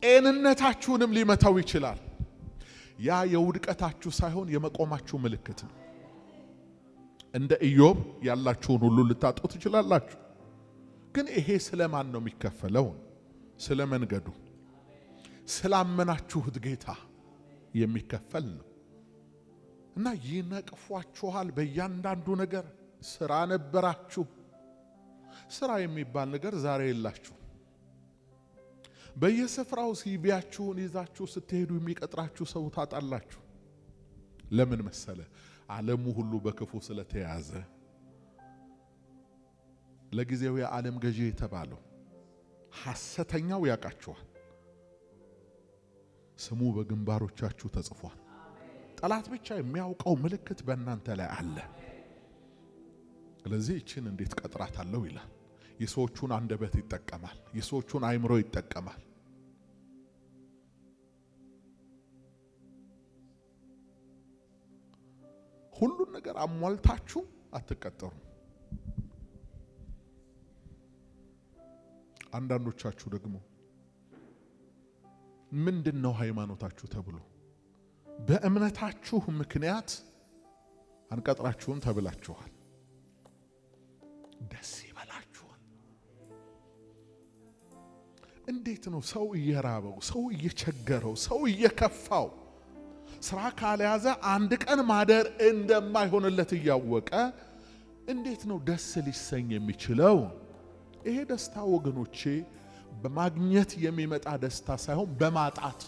ጤንነታችሁንም ሊመታው ይችላል። ያ የውድቀታችሁ ሳይሆን የመቆማችሁ ምልክት ነው። እንደ ኢዮብ ያላችሁን ሁሉ ልታጡ ትችላላችሁ። ግን ይሄ ስለማን ነው የሚከፈለው? ስለ መንገዱ፣ ስላመናችሁት ጌታ የሚከፈል ነው። እና ይነቅፏችኋል በእያንዳንዱ ነገር። ስራ ነበራችሁ። ስራ የሚባል ነገር ዛሬ የላችሁ። በየስፍራው ሲቢያችሁን ይዛችሁ ስትሄዱ የሚቀጥራችሁ ሰው ታጣላችሁ። ለምን መሰለ? ዓለሙ ሁሉ በክፉ ስለተያዘ። ለጊዜው የዓለም ገዢ የተባለው ሐሰተኛው ያቃችኋል። ስሙ በግንባሮቻችሁ ተጽፏል። ጠላት ብቻ የሚያውቀው ምልክት በእናንተ ላይ አለ። ስለዚህ እቺን እንዴት ቀጥራታለሁ ይላል። የሰዎቹን አንደበት ይጠቀማል፣ የሰዎቹን አይምሮ ይጠቀማል። ሁሉን ነገር አሟልታችሁ አትቀጠሩ። አንዳንዶቻችሁ ደግሞ ምንድነው ሃይማኖታችሁ ተብሎ በእምነታችሁ ምክንያት አንቀጥራችሁም ተብላችኋል። ደስ ይበላችሁ። እንዴት ነው ሰው እየራበው፣ ሰው እየቸገረው፣ ሰው እየከፋው ስራ ካልያዘ አንድ ቀን ማደር እንደማይሆንለት እያወቀ እንዴት ነው ደስ ሊሰኝ የሚችለው? ይሄ ደስታ ወገኖቼ በማግኘት የሚመጣ ደስታ ሳይሆን በማጣት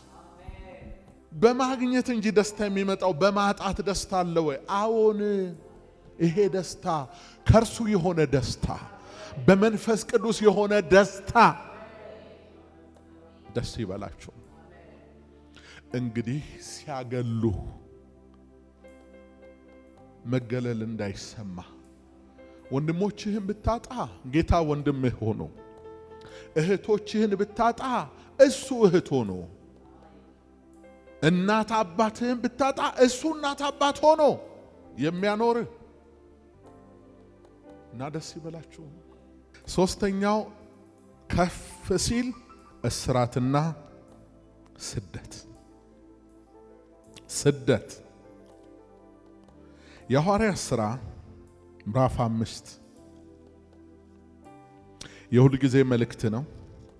በማግኘት እንጂ ደስታ የሚመጣው በማጣት ደስታ አለ ወይ? አዎን። ይሄ ደስታ ከርሱ የሆነ ደስታ፣ በመንፈስ ቅዱስ የሆነ ደስታ። ደስ ይበላችሁ። እንግዲህ ሲያገሉ መገለል እንዳይሰማ ወንድሞችህን ብታጣ ጌታ ወንድምህ ሆኖ፣ እህቶችህን ብታጣ እሱ እህት ሆኖ፣ እናት አባትህን ብታጣ እሱ እናት አባት ሆኖ የሚያኖርህ እና ደስ ይበላችሁ። ሶስተኛው ከፍ ሲል እስራትና ስደት። ስደት የሐዋርያት ሥራ ምዕራፍ 5 የሁል ጊዜ መልእክት ነው።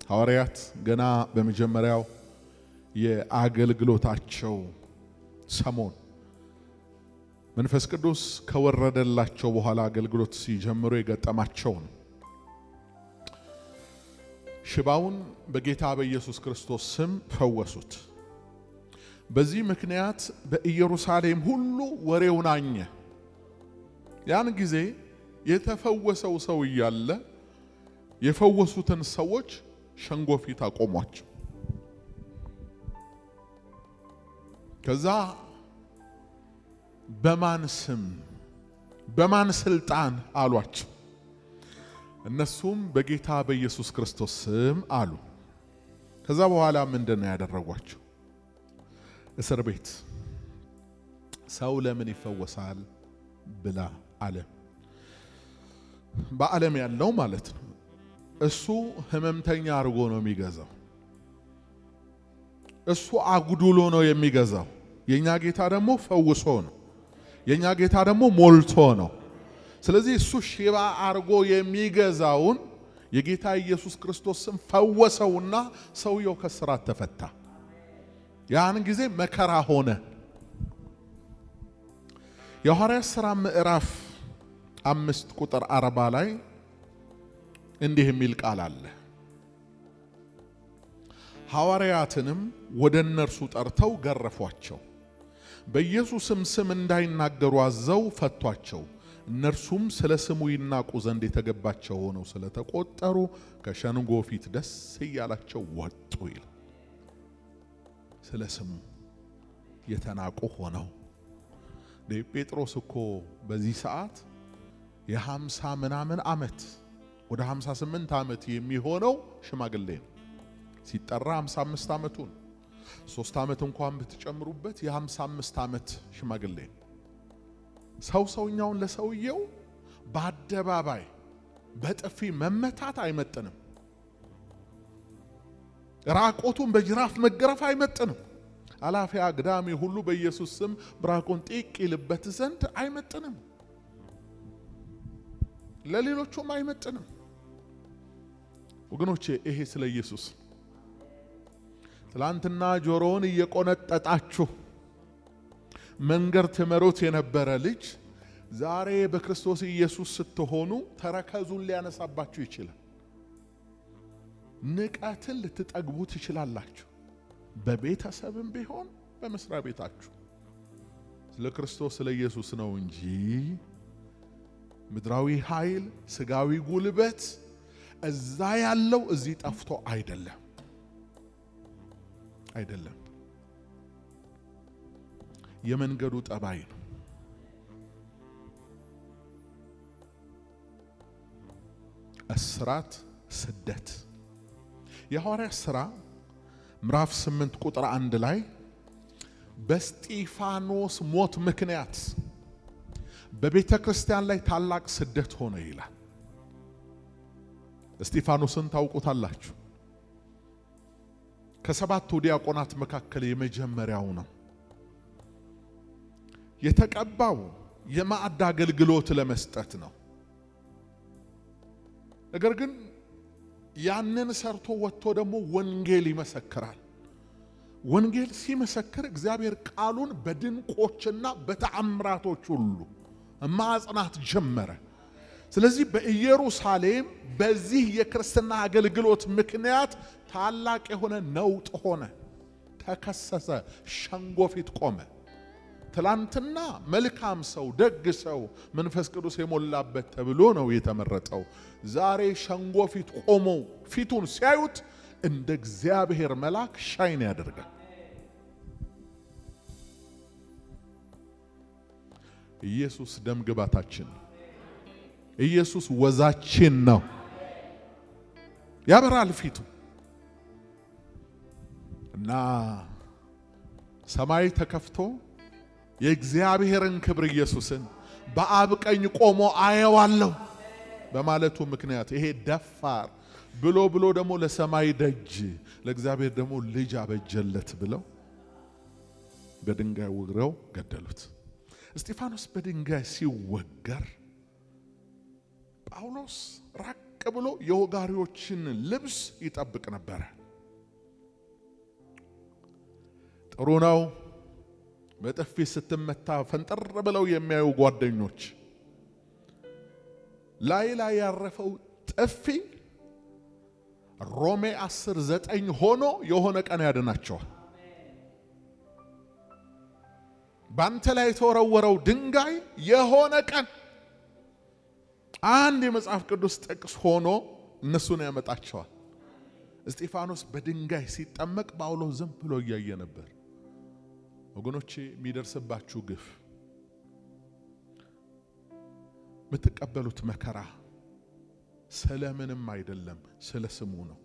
ሐዋርያት ገና በመጀመሪያው የአገልግሎታቸው ሰሞን መንፈስ ቅዱስ ከወረደላቸው በኋላ አገልግሎት ሲጀምሩ የገጠማቸው ነው። ሽባውን በጌታ በኢየሱስ ክርስቶስ ስም ፈወሱት። በዚህ ምክንያት በኢየሩሳሌም ሁሉ ወሬው ናኘ። ያን ጊዜ የተፈወሰው ሰው እያለ የፈወሱትን ሰዎች ሸንጎ ፊት አቆሟቸው። ከዛ በማን ስም በማን ስልጣን አሏቸው። እነሱም በጌታ በኢየሱስ ክርስቶስ ስም አሉ። ከዛ በኋላ ምንድነው ያደረጓቸው? እስር ቤት ሰው ለምን ይፈወሳል ብላ ዓለም በዓለም ያለው ማለት ነው። እሱ ህመምተኛ አድርጎ ነው የሚገዛው። እሱ አጉድሎ ነው የሚገዛው። የኛ ጌታ ደግሞ ፈውሶ ነው። የኛ ጌታ ደግሞ ሞልቶ ነው። ስለዚህ እሱ ሽባ አድርጎ የሚገዛውን የጌታ ኢየሱስ ክርስቶስን ፈወሰውና ሰውየው ከስራት ተፈታ። ያን ጊዜ መከራ ሆነ። የሐዋርያት ሥራ ምዕራፍ 5 ቁጥር 40 ላይ እንዲህ የሚል ቃል አለ። ሐዋርያትንም ወደ እነርሱ ጠርተው ገረፏቸው፣ በኢየሱስም ስም እንዳይናገሩ አዘው ፈቷቸው። እነርሱም ስለ ስሙ ይናቁ ዘንድ የተገባቸው ሆነው ስለተቆጠሩ ከሸንጎ ፊት ደስ እያላቸው ወጡ ይላል። ስለ ስሙ የተናቁ ሆነው። ጴጥሮስ እኮ በዚህ ሰዓት የ50 ምናምን ዓመት ወደ 58 ዓመት የሚሆነው ሽማግሌ ነው። ሲጠራ 55 ዓመቱን 3 ዓመት እንኳን ብትጨምሩበት የ55 ዓመት ሽማግሌ ነው። ሰውኛውን ለሰውየው በአደባባይ በጥፊ መመታት አይመጥንም። ራቆቱን በጅራፍ መገረፍ አይመጥንም። አላፊ አግዳሚ ሁሉ በኢየሱስ ስም ብራቆን ጢቅ ይልበት ዘንድ አይመጥንም። ለሌሎቹም አይመጥንም። ወገኖቼ ይሄ ስለ ኢየሱስ ትላንትና ጆሮውን እየቆነጠጣችሁ መንገር ትመሩት የነበረ ልጅ ዛሬ በክርስቶስ ኢየሱስ ስትሆኑ ተረከዙን ሊያነሳባችሁ ይችላል። ንቀትን ልትጠግቡ ትችላላችሁ። በቤተሰብም ቢሆን በመስሪያ ቤታችሁ ስለ ክርስቶስ ስለ ኢየሱስ ነው እንጂ ምድራዊ ኃይል ስጋዊ ጉልበት እዛ ያለው እዚህ ጠፍቶ አይደለም። የመንገዱ ጠባይ ነው። እስራት፣ ስደት። የሐዋርያት ሥራ ምዕራፍ 8 ቁጥር 1 ላይ በስጢፋኖስ ሞት ምክንያት በቤተ ክርስቲያን ላይ ታላቅ ስደት ሆነ ይላል። እስጢፋኖስን ታውቁታላችሁ። ከሰባቱ ዲያቆናት መካከል የመጀመሪያው ነው። የተቀባው የማዕድ አገልግሎት ለመስጠት ነው። ነገር ግን ያንን ሰርቶ ወጥቶ ደግሞ ወንጌል ይመሰክራል። ወንጌል ሲመሰክር እግዚአብሔር ቃሉን በድንቆችና በተአምራቶች ሁሉ ማጽናት ጀመረ። ስለዚህ በኢየሩሳሌም በዚህ የክርስትና አገልግሎት ምክንያት ታላቅ የሆነ ነውጥ ሆነ። ተከሰሰ፣ ሸንጎ ፊት ቆመ። ትላንትና መልካም ሰው፣ ደግ ሰው፣ መንፈስ ቅዱስ የሞላበት ተብሎ ነው የተመረጠው። ዛሬ ሸንጎ ፊት ቆሞ ፊቱን ሲያዩት እንደ እግዚአብሔር መልአክ ሻይን ያደርጋል። ኢየሱስ ደም ግባታችን፣ ኢየሱስ ወዛችን ነው። ያበራል ፊቱ እና ሰማይ ተከፍቶ የእግዚአብሔርን ክብር ኢየሱስን በአብ ቀኝ ቆሞ አየዋለሁ በማለቱ ምክንያት ይሄ ደፋር ብሎ ደግሞ ለሰማይ ደጅ ለእግዚአብሔር ደግሞ ልጅ አበጀለት ብለው በድንጋይ ወግረው ገደሉት። እስጢፋኖስ በድንጋይ ሲወገር ጳውሎስ ራቅ ብሎ የወጋሪዎችን ልብስ ይጠብቅ ነበር። ጥሩ ነው። በጥፊ ስትመታ ፈንጠር ብለው የሚያዩ ጓደኞች ላይ ያረፈው ጥፊ ሮሜ 10:9 ሆኖ የሆነ ቀን ያድናቸዋል። ባንተ ላይ የተወረወረው ድንጋይ የሆነ ቀን አንድ የመጽሐፍ ቅዱስ ጥቅስ ሆኖ እነሱን ያመጣቸዋል። እስጢፋኖስ በድንጋይ ሲጠመቅ ጳውሎስ ዝም ብሎ እያየ ነበር። ወገኖቼ የሚደርስባችሁ ግፍ፣ የምትቀበሉት መከራ ስለምንም አይደለም፣ ስለ ስሙ ነው።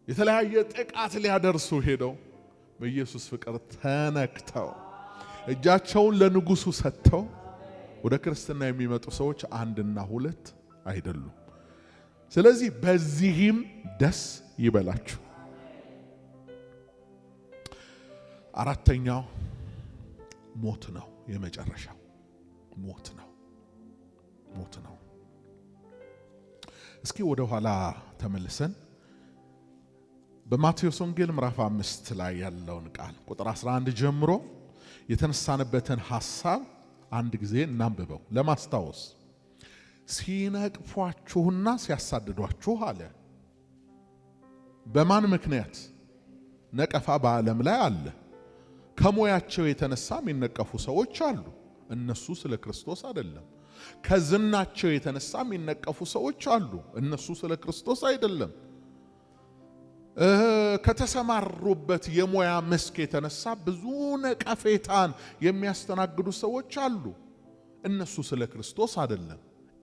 የተለያየ ጥቃት ሊያደርሱ ሄደው በኢየሱስ ፍቅር ተነክተው እጃቸውን ለንጉሱ ሰጥተው ወደ ክርስትና የሚመጡ ሰዎች አንድና ሁለት አይደሉም። ስለዚህ በዚህም ደስ ይበላችሁ። አራተኛው ሞት ነው። የመጨረሻው ሞት ነው። እስኪ ወደ ኋላ ተመልሰን በማቴዎስ ወንጌል ምዕራፍ 5 ላይ ያለውን ቃል ቁጥር 11 ጀምሮ የተነሳንበትን ሐሳብ አንድ ጊዜ እናንብበው ለማስታወስ። ሲነቅፏችሁና ሲያሳድዷችሁ አለ። በማን ምክንያት? ነቀፋ በዓለም ላይ አለ። ከሙያቸው የተነሳ የሚነቀፉ ሰዎች አሉ። እነሱ ስለ ክርስቶስ አይደለም። ከዝናቸው የተነሳ የሚነቀፉ ሰዎች አሉ። እነሱ ስለ ክርስቶስ አይደለም። ከተሰማሩበት የሙያ መስክ የተነሳ ብዙ ነቀፌታን የሚያስተናግዱ ሰዎች አሉ። እነሱ ስለ ክርስቶስ አይደለም።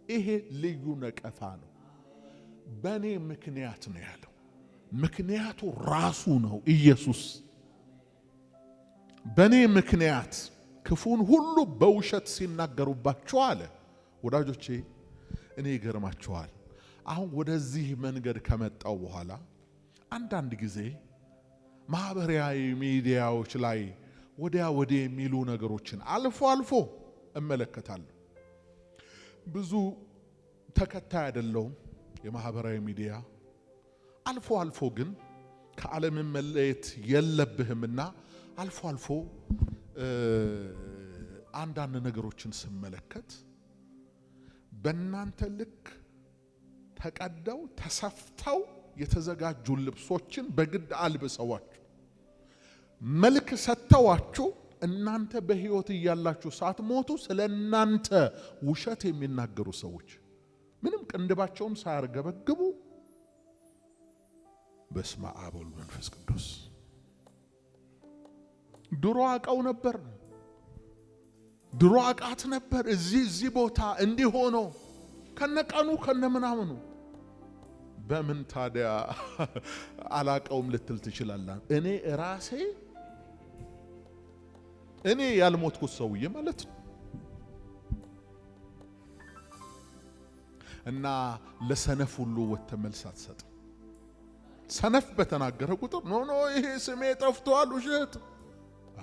ይሄ ልዩ ነቀፋ ነው። በእኔ ምክንያት ነው ያለው። ምክንያቱ ራሱ ነው ኢየሱስ። በእኔ ምክንያት ክፉን ሁሉ በውሸት ሲናገሩባችሁ አለ። ወዳጆቼ እኔ ይገርማችኋል። አሁን ወደዚህ መንገድ ከመጣው በኋላ አንዳንድ ጊዜ ማህበራዊ ሚዲያዎች ላይ ወዲያ የሚሉ ነገሮችን አልፎ እመለከታለሁ። ብዙ ተከታይ አይደለሁም የማህበራዊ ሚዲያ። አልፎ ግን ከዓለም መለየት የለብህምና አልፎ አንዳንድ ነገሮችን ስመለከት በእናንተ ልክ ተቀደው ተሰፍተው የተዘጋጁ ልብሶችን በግድ አልብሰዋችሁ መልክ ሰጥተዋችሁ እናንተ በሕይወት እያላችሁ ሳትሞቱ ስለናንተ ውሸት የሚናገሩ ሰዎች ምንም ቅንድባቸውን ሳያርገበግቡ በስመ አብ ወወልድ ወመንፈስ ቅዱስ ድሮ አውቀው ነበር ድሮ አውቃት ነበር እዚህ ቦታ እንዲሆኖ ከነቀኑ ከነምናምኑ በምን ታዲያ አላቀውም ልትል ትችላላህ እኔ ያልሞትኩት ሰውዬ ማለት ነው እና ለሰነፍ ሁሉ ወተመልስ አትሰጥ ሰነፍ በተናገረ ቁጥር ኖ ይሄ ስሜ ጠፍቷል ውሸት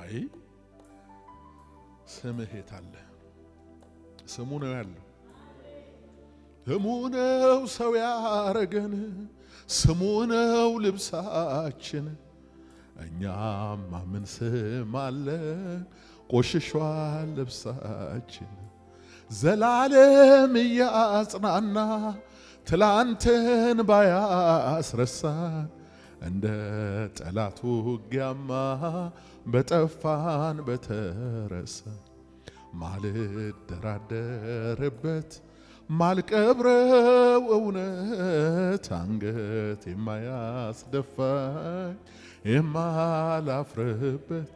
አይ ስምህ የታለ ስሙ ነው ያለው ስሙ ነው ሰው ያረገን ስሙ ነው ልብሳችን እኛማ ምን ስም አለን ቆሽሿል ልብሳችን ዘላለም ያጽናና ትላንትን ባያስረሳን እንደ ጠላቱ ውጊያማ በጠፋን በተረሳ ማልደራደርበት ማልቀብረው እውነት አንገት የማያስደፋኝ የማላፍርበት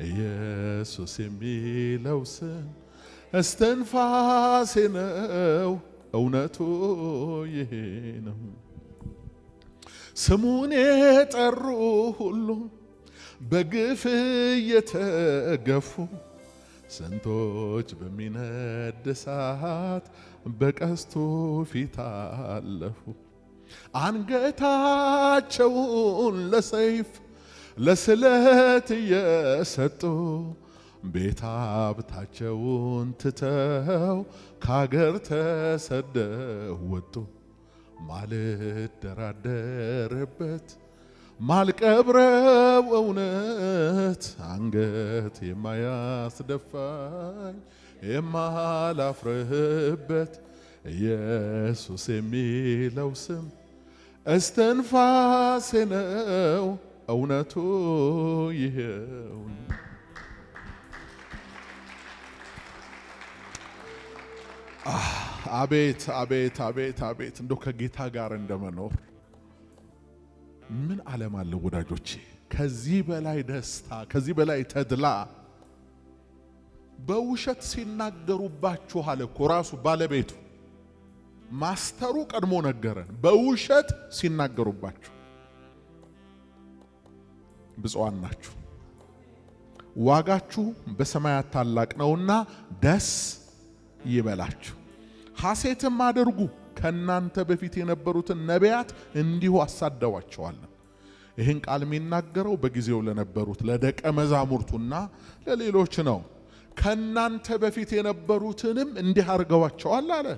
ኢየሱስ የሚለው ስም እስትንፋሴ ነው እውነቱ ይሄ ነው ስሙን የጠሩ ሁሉ በግፍ የተገፉ ስንቶች በሚነድ እሳት በቀስቱ ፊት አለፉ አንገታቸውን ለሰይፍ ለስለት እየሰጡ ቤት ሀብታቸውን ትተው ከአገር ተሰደው ወጡ ማልደራደርበት ማልቀብረው እውነት አንገት የማያስደፋኝ የማላፍርበት ኢየሱስ የሚለው ስም እስትንፋሴ ነው እውነቱ ይሄው አቤት አቤት አቤት አቤት እንደው ከጌታ ጋር እንደመኖር ምን ዓለም አለ ወዳጆቼ ከዚህ በላይ ደስታ ከዚህ በላይ ተድላ በውሸት ሲናገሩባችሁ አለ እኮ ራሱ ባለቤቱ ማስተሩ ቀድሞ ነገረን በውሸት ሲናገሩባችሁ ብፁዓን ናችሁ ዋጋችሁ በሰማያት ታላቅ ነውና ደስ ይበላችሁ ሐሴትም አድርጉ ከናንተ በፊት የነበሩትን ነቢያት እንዲሁ አሳደዋቸዋል ይህን ቃል የሚናገረው በጊዜው ለነበሩት ለደቀ መዛሙርቱና ለሌሎች ነው ከናንተ በፊት የነበሩትንም እንዲህ አርገዋቸዋል አለ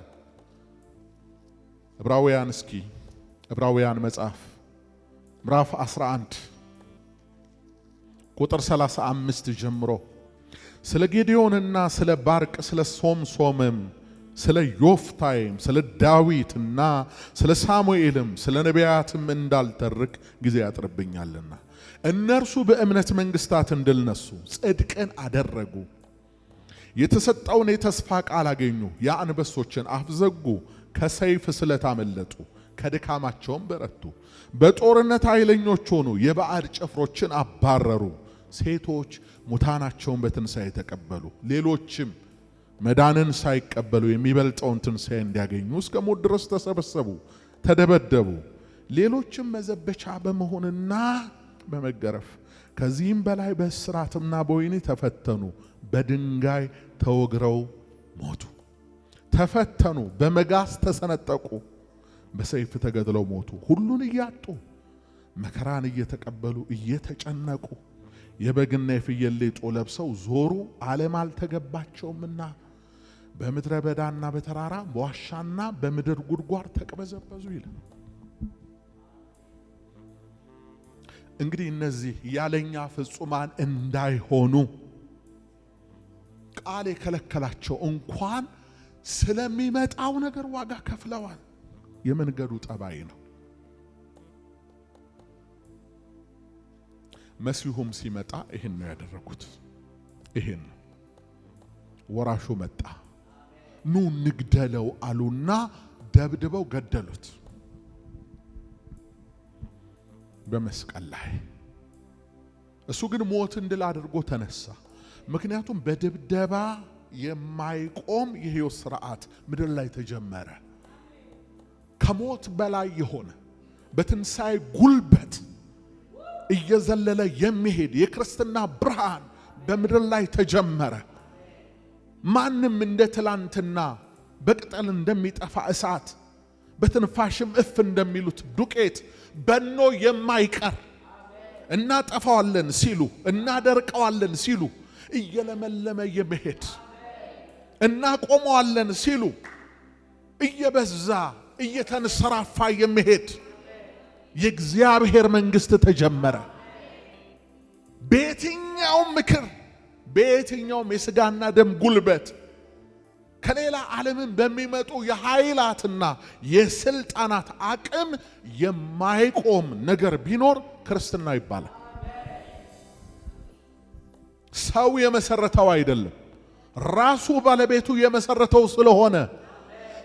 ዕብራውያን መጽሐፍ ምዕራፍ 11 ቁጥር 35 ጀምሮ ስለ ጌዲዮንና ስለ ባርቅ ስለ ሶምሶምም ስለ ዮፍታይም ስለ ዳዊትና ስለ ሳሙኤልም ስለ ነቢያትም እንዳልተርክ ጊዜ ያጥርብኛልና እነርሱ በእምነት መንግስታትን ድል ነሱ ጽድቅን አደረጉ የተሰጠውን የተስፋ ቃል አገኙ የአንበሶችን አፍ ዘጉ ከሰይፍ ስለት አመለጡ ከድካማቸውም በረቱ በጦርነት ኃይለኞች ሆኑ የባዕድ ጭፍሮችን አባረሩ ሴቶች ሙታናቸውን በትንሣኤ ተቀበሉ ሌሎችም መዳንን ሳይቀበሉ የሚበልጠውን ትንሣኤ እንዲያገኙ እስከ ሞት ድረስ ተሰበሰቡ ተደበደቡ ሌሎችም መዘበቻ በመሆንና በመገረፍ ከዚህም በላይ በእስራትና በወህኒ ተፈተኑ በድንጋይ ተወግረው ሞቱ ተፈተኑ በመጋዝ ተሰነጠቁ በሰይፍ ተገድለው ሞቱ ሁሉን እያጡ መከራን እየተቀበሉ እየተጨነቁ የበግና የፍየል ሌጦ ለብሰው ዞሩ ዓለም አልተገባቸውምና በምድረ በዳና በተራራ በዋሻና በምድር ጉድጓድ ተቀበዘበዙ ይላል እንግዲህ እነዚህ ያለኛ ፍጹማን እንዳይሆኑ ቃል የከለከላቸው እንኳን ስለሚመጣው ነገር ዋጋ ከፍለዋል የመንገዱ ጠባይ ነው መሲሁም ሲመጣ ይሄን ነው ያደረጉት። ይሄን ወራሹ መጣ። ኑ ንግደለው አሉና ደብድበው ገደሉት በመስቀል ላይ። እሱ ግን ሞትን ድል አድርጎ ተነሳ። ምክንያቱም በድብደባ የማይቆም የሕይወት ሥርዓት ምድር ላይ ተጀመረ። ከሞት በላይ የሆነ በትንሣኤ ጉልበት እየዘለለ የሚሄድ የክርስትና ብርሃን በምድር ላይ ተጀመረ። ማንም እንደ ትላንትና በቅጠል እንደሚጠፋ እሳት በትንፋሽም እፍ እንደሚሉት ዱቄት በኖ የማይቀር እናጠፋዋለን ሲሉ እናደርቀዋለን ሲሉ እየለመለመ የመሄድ እናቆመዋለን ሲሉ እየበዛ እየተንሰራፋ የመሄድ የእግዚአብሔር መንግሥት ተጀመረ። በየትኛውም ምክር በየትኛውም የሥጋና ደም ጉልበት ከሌላ ዓለምን በሚመጡ የኃይላትና የስልጣናት አቅም የማይቆም ነገር ቢኖር ክርስትና ይባላል። ሰው የመሰረተው አይደለም፣ ራሱ ባለቤቱ የመሰረተው ስለሆነ፣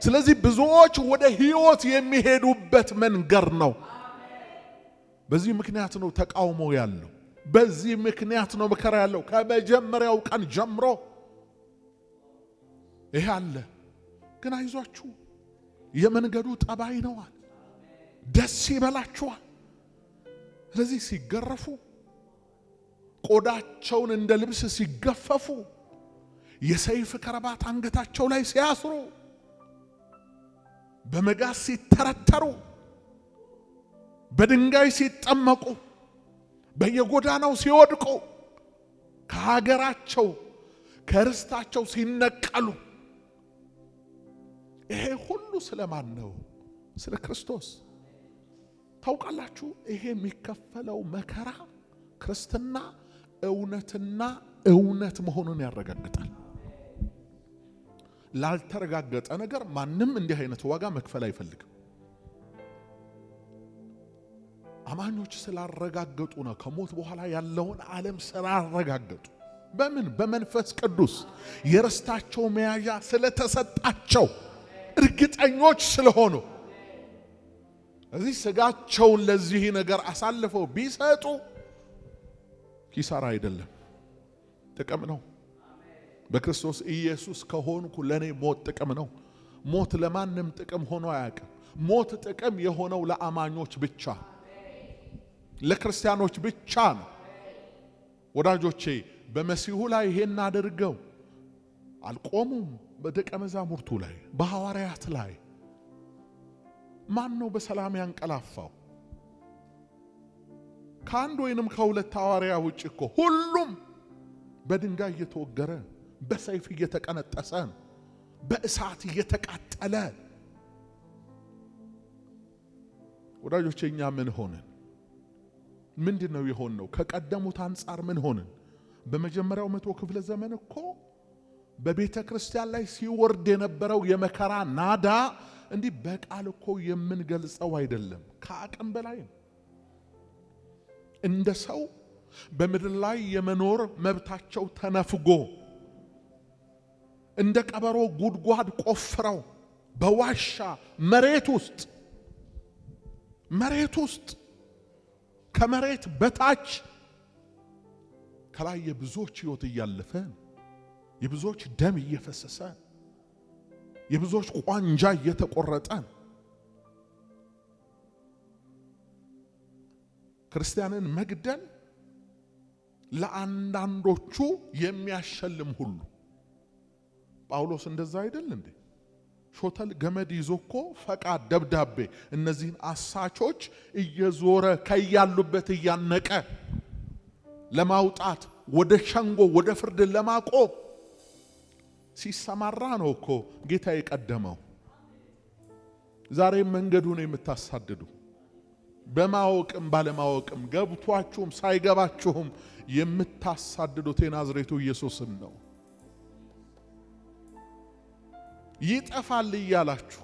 ስለዚህ ብዙዎች ወደ ሕይወት የሚሄዱበት መንገድ ነው። በዚህ ምክንያት ነው ተቃውሞ ያለው። በዚህ ምክንያት ነው መከራ ያለው። ከመጀመሪያው ቀን ጀምሮ ይሄ አለ። ግን አይዟችሁ የመንገዱ ጠባይ ነው። ደስ ይበላችኋል። ስለዚህ ሲገረፉ፣ ቆዳቸውን እንደ ልብስ ሲገፈፉ፣ የሰይፍ ከረባት አንገታቸው ላይ ሲያስሩ፣ በመጋዝ ሲተረተሩ፣ በድንጋይ ሲጠመቁ፣ በየጎዳናው ሲወድቁ፣ ከሀገራቸው ከርስታቸው ሲነቀሉ፣ ይሄ ሁሉ ስለማን ነው? ስለ ክርስቶስ። ታውቃላችሁ፣ ይሄ የሚከፈለው መከራ ክርስትና እውነትና እውነት መሆኑን ያረጋግጣል። ላልተረጋገጠ ነገር ማንም እንዲህ አይነት ዋጋ መክፈል አይፈልግም። አማኞች ስላረጋገጡ ነው። ከሞት በኋላ ያለውን ዓለም ስላረጋገጡ፣ በምን? በመንፈስ ቅዱስ የርስታቸው መያዣ ስለተሰጣቸው እርግጠኞች ስለሆኑ። እዚህ ስጋቸውን ለዚህ ነገር አሳልፈው ቢሰጡ ኪሳራ አይደለም፣ ጥቅም ነው። በክርስቶስ ኢየሱስ ከሆንኩ ለኔ ሞት ጥቅም ነው። ሞት ለማንም ጥቅም ሆኖ አያውቅም። ሞት ጥቅም የሆነው ለአማኞች ብቻ፣ ለክርስቲያኖች ብቻ ነው። ወዳጆቼ በመሲሁ ላይ ይሄን አድርገው አልቆሙም። በደቀ መዛሙርቱ ላይ፣ በሐዋርያት ላይ ማን ነው በሰላም ያንቀላፋው? ከአንድ ወይንም ከሁለት ሐዋርያ ውጭ እኮ ሁሉም በድንጋይ እየተወገረ፣ በሰይፍ እየተቀነጠሰ፣ በእሳት እየተቃጠለ። ወዳጆቼ እኛ ምን ሆነን? ምንድነው የሆነው? ከቀደሙት አንጻር ምን ሆነን? በመጀመሪያው 100 ክፍለ ዘመን እኮ በቤተ ክርስቲያን ላይ ሲወርድ የነበረው የመከራ ናዳ እንዲህ በቃል እኮ የምንገልጸው አይደለም፣ ከአቅም በላይ ነው። እንደ ሰው በምድር ላይ የመኖር መብታቸው ተነፍጎ እንደ ቀበሮ ጉድጓድ ቆፍረው በዋሻ መሬት ውስጥ ከመሬት በታች ከላይ የብዙዎች ሕይወት እያለፈ፣ የብዙዎች ደም እየፈሰሰ፣ የብዙዎች ቋንጃ እየተቆረጠ ክርስቲያንን መግደል ለአንዳንዶቹ የሚያሸልም ሁሉ። ጳውሎስ እንደዛ አይደል እንዴ? ሾተል ገመድ ይዞ እኮ ፈቃድ ደብዳቤ እነዚህን አሳቾች እየዞረ ከያሉበት እያነቀ ለማውጣት ወደ ሸንጎ ወደ ፍርድ ለማቆም ሲሰማራ ነው እኮ ጌታ የቀደመው። ዛሬም መንገዱን የምታሳድዱ በማወቅም ባለማወቅም ገብቷችሁም ሳይገባችሁም የምታሳድዱት የናዝሬቱ ኢየሱስን ነው። ይጠፋል እያላችሁ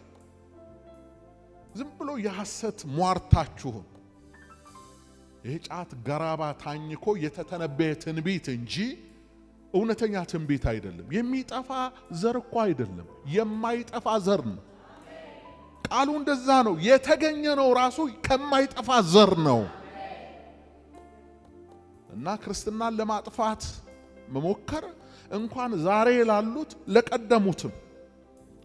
ዝም ብሎ የሐሰት ሟርታችሁን የጫት ገራባ ታኝኮ የተተነበየ ትንቢት እንጂ እውነተኛ ትንቢት አይደለም። የሚጠፋ ዘር እኮ አይደለም፣ የማይጠፋ ዘር ነው። ቃሉ እንደዛ ነው። የተገኘ ነው ራሱ ከማይጠፋ ዘር ነው። እና ክርስትናን ለማጥፋት መሞከር እንኳን ዛሬ ላሉት ለቀደሙትም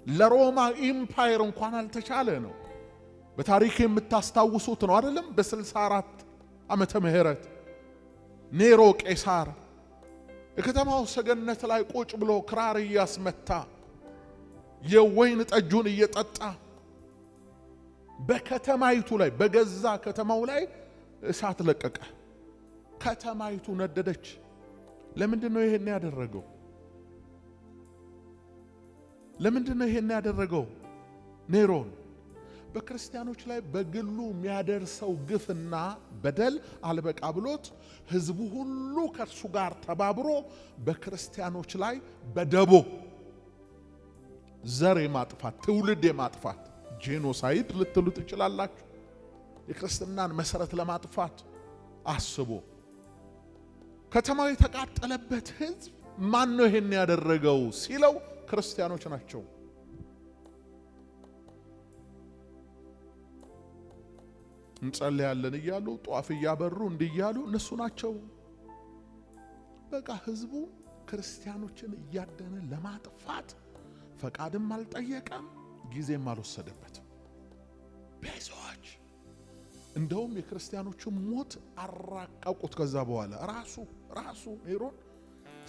ለሮማ ኢምፓየር እንኳን አልተቻለ ነው። በታሪክ የምታስታውሱት ነው አይደለም? በ64 ዓመተ ምህረት ኔሮ ቄሳር የከተማው ሰገነት ላይ ቁጭ ብሎ ክራር እያስመታ የወይን ጠጁን እየጠጣ በከተማይቱ ላይ በገዛ ከተማው ላይ እሳት ለቀቀ። ከተማይቱ ነደደች። ለምንድን ነው ይሄን ያደረገው? ለምንድን ነው ይሄን ያደረገው? ኔሮን በክርስቲያኖች ላይ በግሉ የሚያደርሰው ግፍና በደል አልበቃ ብሎት ህዝቡ ሁሉ ከሱ ጋር ተባብሮ በክርስቲያኖች ላይ በደቦ ዘር የማጥፋት ትውልድ የማጥፋት ጄኖሳይድ ልትሉ ትችላላችሁ። የክርስትናን መሰረት ለማጥፋት አስቦ ከተማው የተቃጠለበት ህዝብ ማን ነው ይሄን ያደረገው ሲለው ክርስቲያኖች ናቸው። እንጸልያለን እያሉ ጧፍ እያበሩ እንዲያሉ እነሱ ናቸው። በቃ ህዝቡ ክርስቲያኖችን እያደነ ለማጥፋት ፈቃድም አልጠየቀም፣ ጊዜም አልወሰደበትም። ብዙዎች እንደውም የክርስቲያኖችን ሞት አራቀቁት። ከዛ በኋላ ራሱ ኔሮን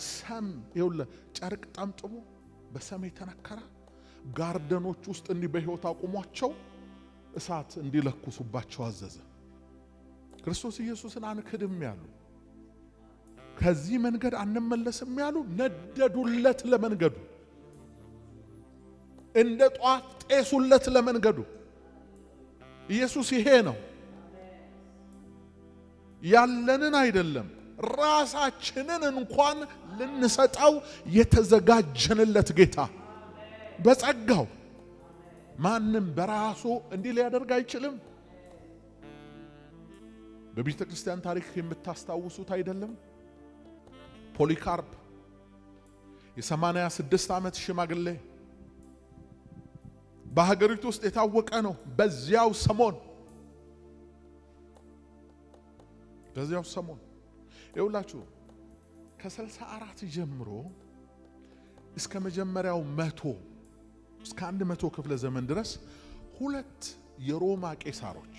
ሰም ይውለ ጨርቅ ጠምጥሞ በሰም የተነከረ ጋርደኖች ውስጥ እንዲህ በህይወት አቁሟቸው እሳት እንዲለኩሱባቸው አዘዘ። ክርስቶስ ኢየሱስን አንክድም ያሉ፣ ከዚህ መንገድ አንመለስም ያሉ ነደዱለት ለመንገዱ፣ እንደ ጧፍ ጤሱለት ለመንገዱ። ኢየሱስ ይሄ ነው ያለንን አይደለም ራሳችንን እንኳን ልንሰጣው የተዘጋጀንለት ጌታ በጸጋው ማንም በራሱ እንዲህ ሊያደርግ አይችልም። በቤተ ክርስቲያን ታሪክ የምታስታውሱት አይደለም? ፖሊካርፕ የ86 ዓመት ሽማግሌ በሀገሪቱ ውስጥ የታወቀ ነው። በዚያው ሰሞን ይውላችሁ ከ64 ጀምሮ እስከ መጀመሪያው 100 እስከ 100 ክፍለ ዘመን ድረስ ሁለት የሮማ ቄሳሮች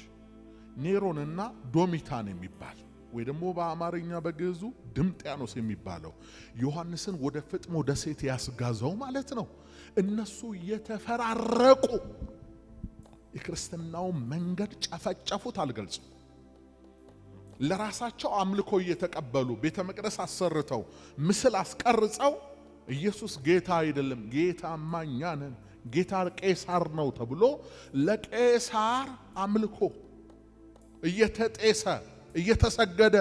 ኔሮንና ዶሚታን የሚባል ወይ ደግሞ በአማርኛ በግዕዙ ድምጥያኖስ የሚባለው ዮሐንስን ወደ ፍጥሞ ደሴት ያስጋዘው ማለት ነው። እነሱ የተፈራረቁ የክርስትናው መንገድ ጨፈጨፉት። አልገልጽም። ለራሳቸው አምልኮ እየተቀበሉ ቤተ መቅደስ አሰርተው ምስል አስቀርጸው ኢየሱስ ጌታ አይደለም፣ ጌታማ እኛ ነን፣ ጌታ ቄሳር ነው ተብሎ ለቄሳር አምልኮ እየተጤሰ እየተሰገደ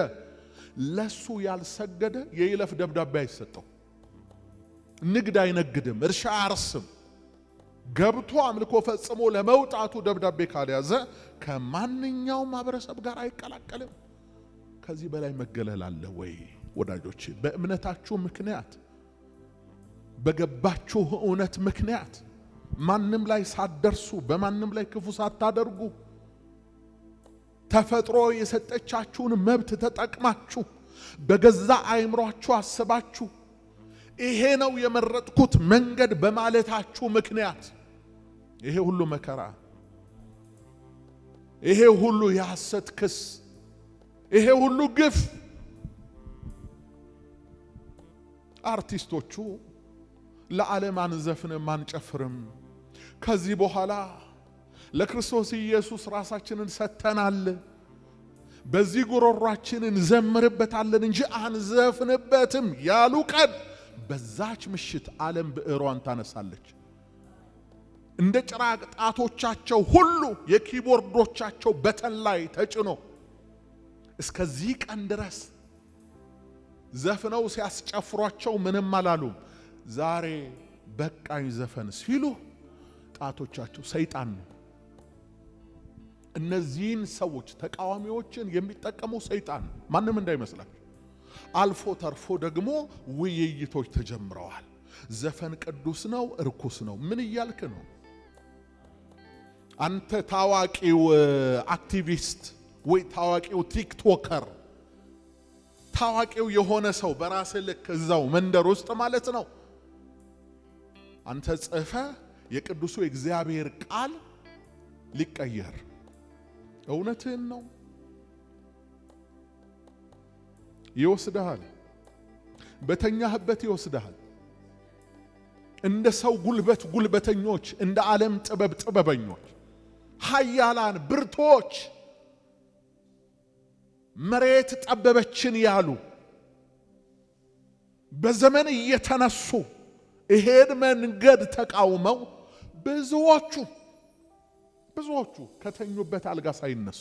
ለሱ ያልሰገደ የይለፍ ደብዳቤ አይሰጠው፣ ንግድ አይነግድም፣ እርሻ አያርስም። ገብቶ አምልኮ ፈጽሞ ለመውጣቱ ደብዳቤ ካልያዘ ከማንኛውም ማህበረሰብ ጋር አይቀላቀልም። ከዚህ በላይ መገለል አለ ወይ ወዳጆቼ? በእምነታችሁ ምክንያት በገባችሁ እውነት ምክንያት ማንም ላይ ሳትደርሱ በማንም ላይ ክፉ ሳታደርጉ ተፈጥሮ የሰጠቻችሁን መብት ተጠቅማችሁ በገዛ አእምሯችሁ አስባችሁ ይሄ ነው የመረጥኩት መንገድ በማለታችሁ ምክንያት ይሄ ሁሉ መከራ፣ ይሄ ሁሉ የሐሰት ክስ፣ ይሄ ሁሉ ግፍ አርቲስቶቹ ለዓለም አንዘፍንም አንጨፍርም፣ ከዚህ በኋላ ለክርስቶስ ኢየሱስ ራሳችንን ሰጥተናል፣ በዚህ ጉሮሯችን እንዘምርበታለን እንጂ አንዘፍንበትም ያሉ ቀን በዛች ምሽት ዓለም ብዕሯን ታነሳለች። እንደ ጭራቅ ጣቶቻቸው ሁሉ የኪቦርዶቻቸው በተን ላይ ተጭኖ እስከዚህ ቀን ድረስ ዘፍነው ሲያስጨፍሯቸው ምንም አላሉም። ዛሬ በቃኝ ዘፈን ሲሉ ጣቶቻቸው ሰይጣን ነው እነዚህን ሰዎች ተቃዋሚዎችን የሚጠቀመው ሰይጣን ማንም እንዳይመስላችሁ። አልፎ ተርፎ ደግሞ ውይይቶች ተጀምረዋል። ዘፈን ቅዱስ ነው እርኩስ ነው ምን እያልክ ነው? አንተ ታዋቂው አክቲቪስት ወይ ታዋቂው ቲክቶከር ታዋቂው የሆነ ሰው በራስ ልክ እዛው መንደር ውስጥ ማለት ነው አንተ ጽፈ የቅዱሱ እግዚአብሔር ቃል ሊቀየር እውነትህን ነው ይወስደሃል። በተኛህበት ይወስደሃል። እንደ ሰው ጉልበተኞች እንደ ዓለም ጥበበኞች ኃያላን ብርቶች መሬት ጠበበችን ያሉ በዘመን እየተነሱ ይሄን መንገድ ተቃውመው ብዙዎቹ ከተኙበት አልጋ ሳይነሱ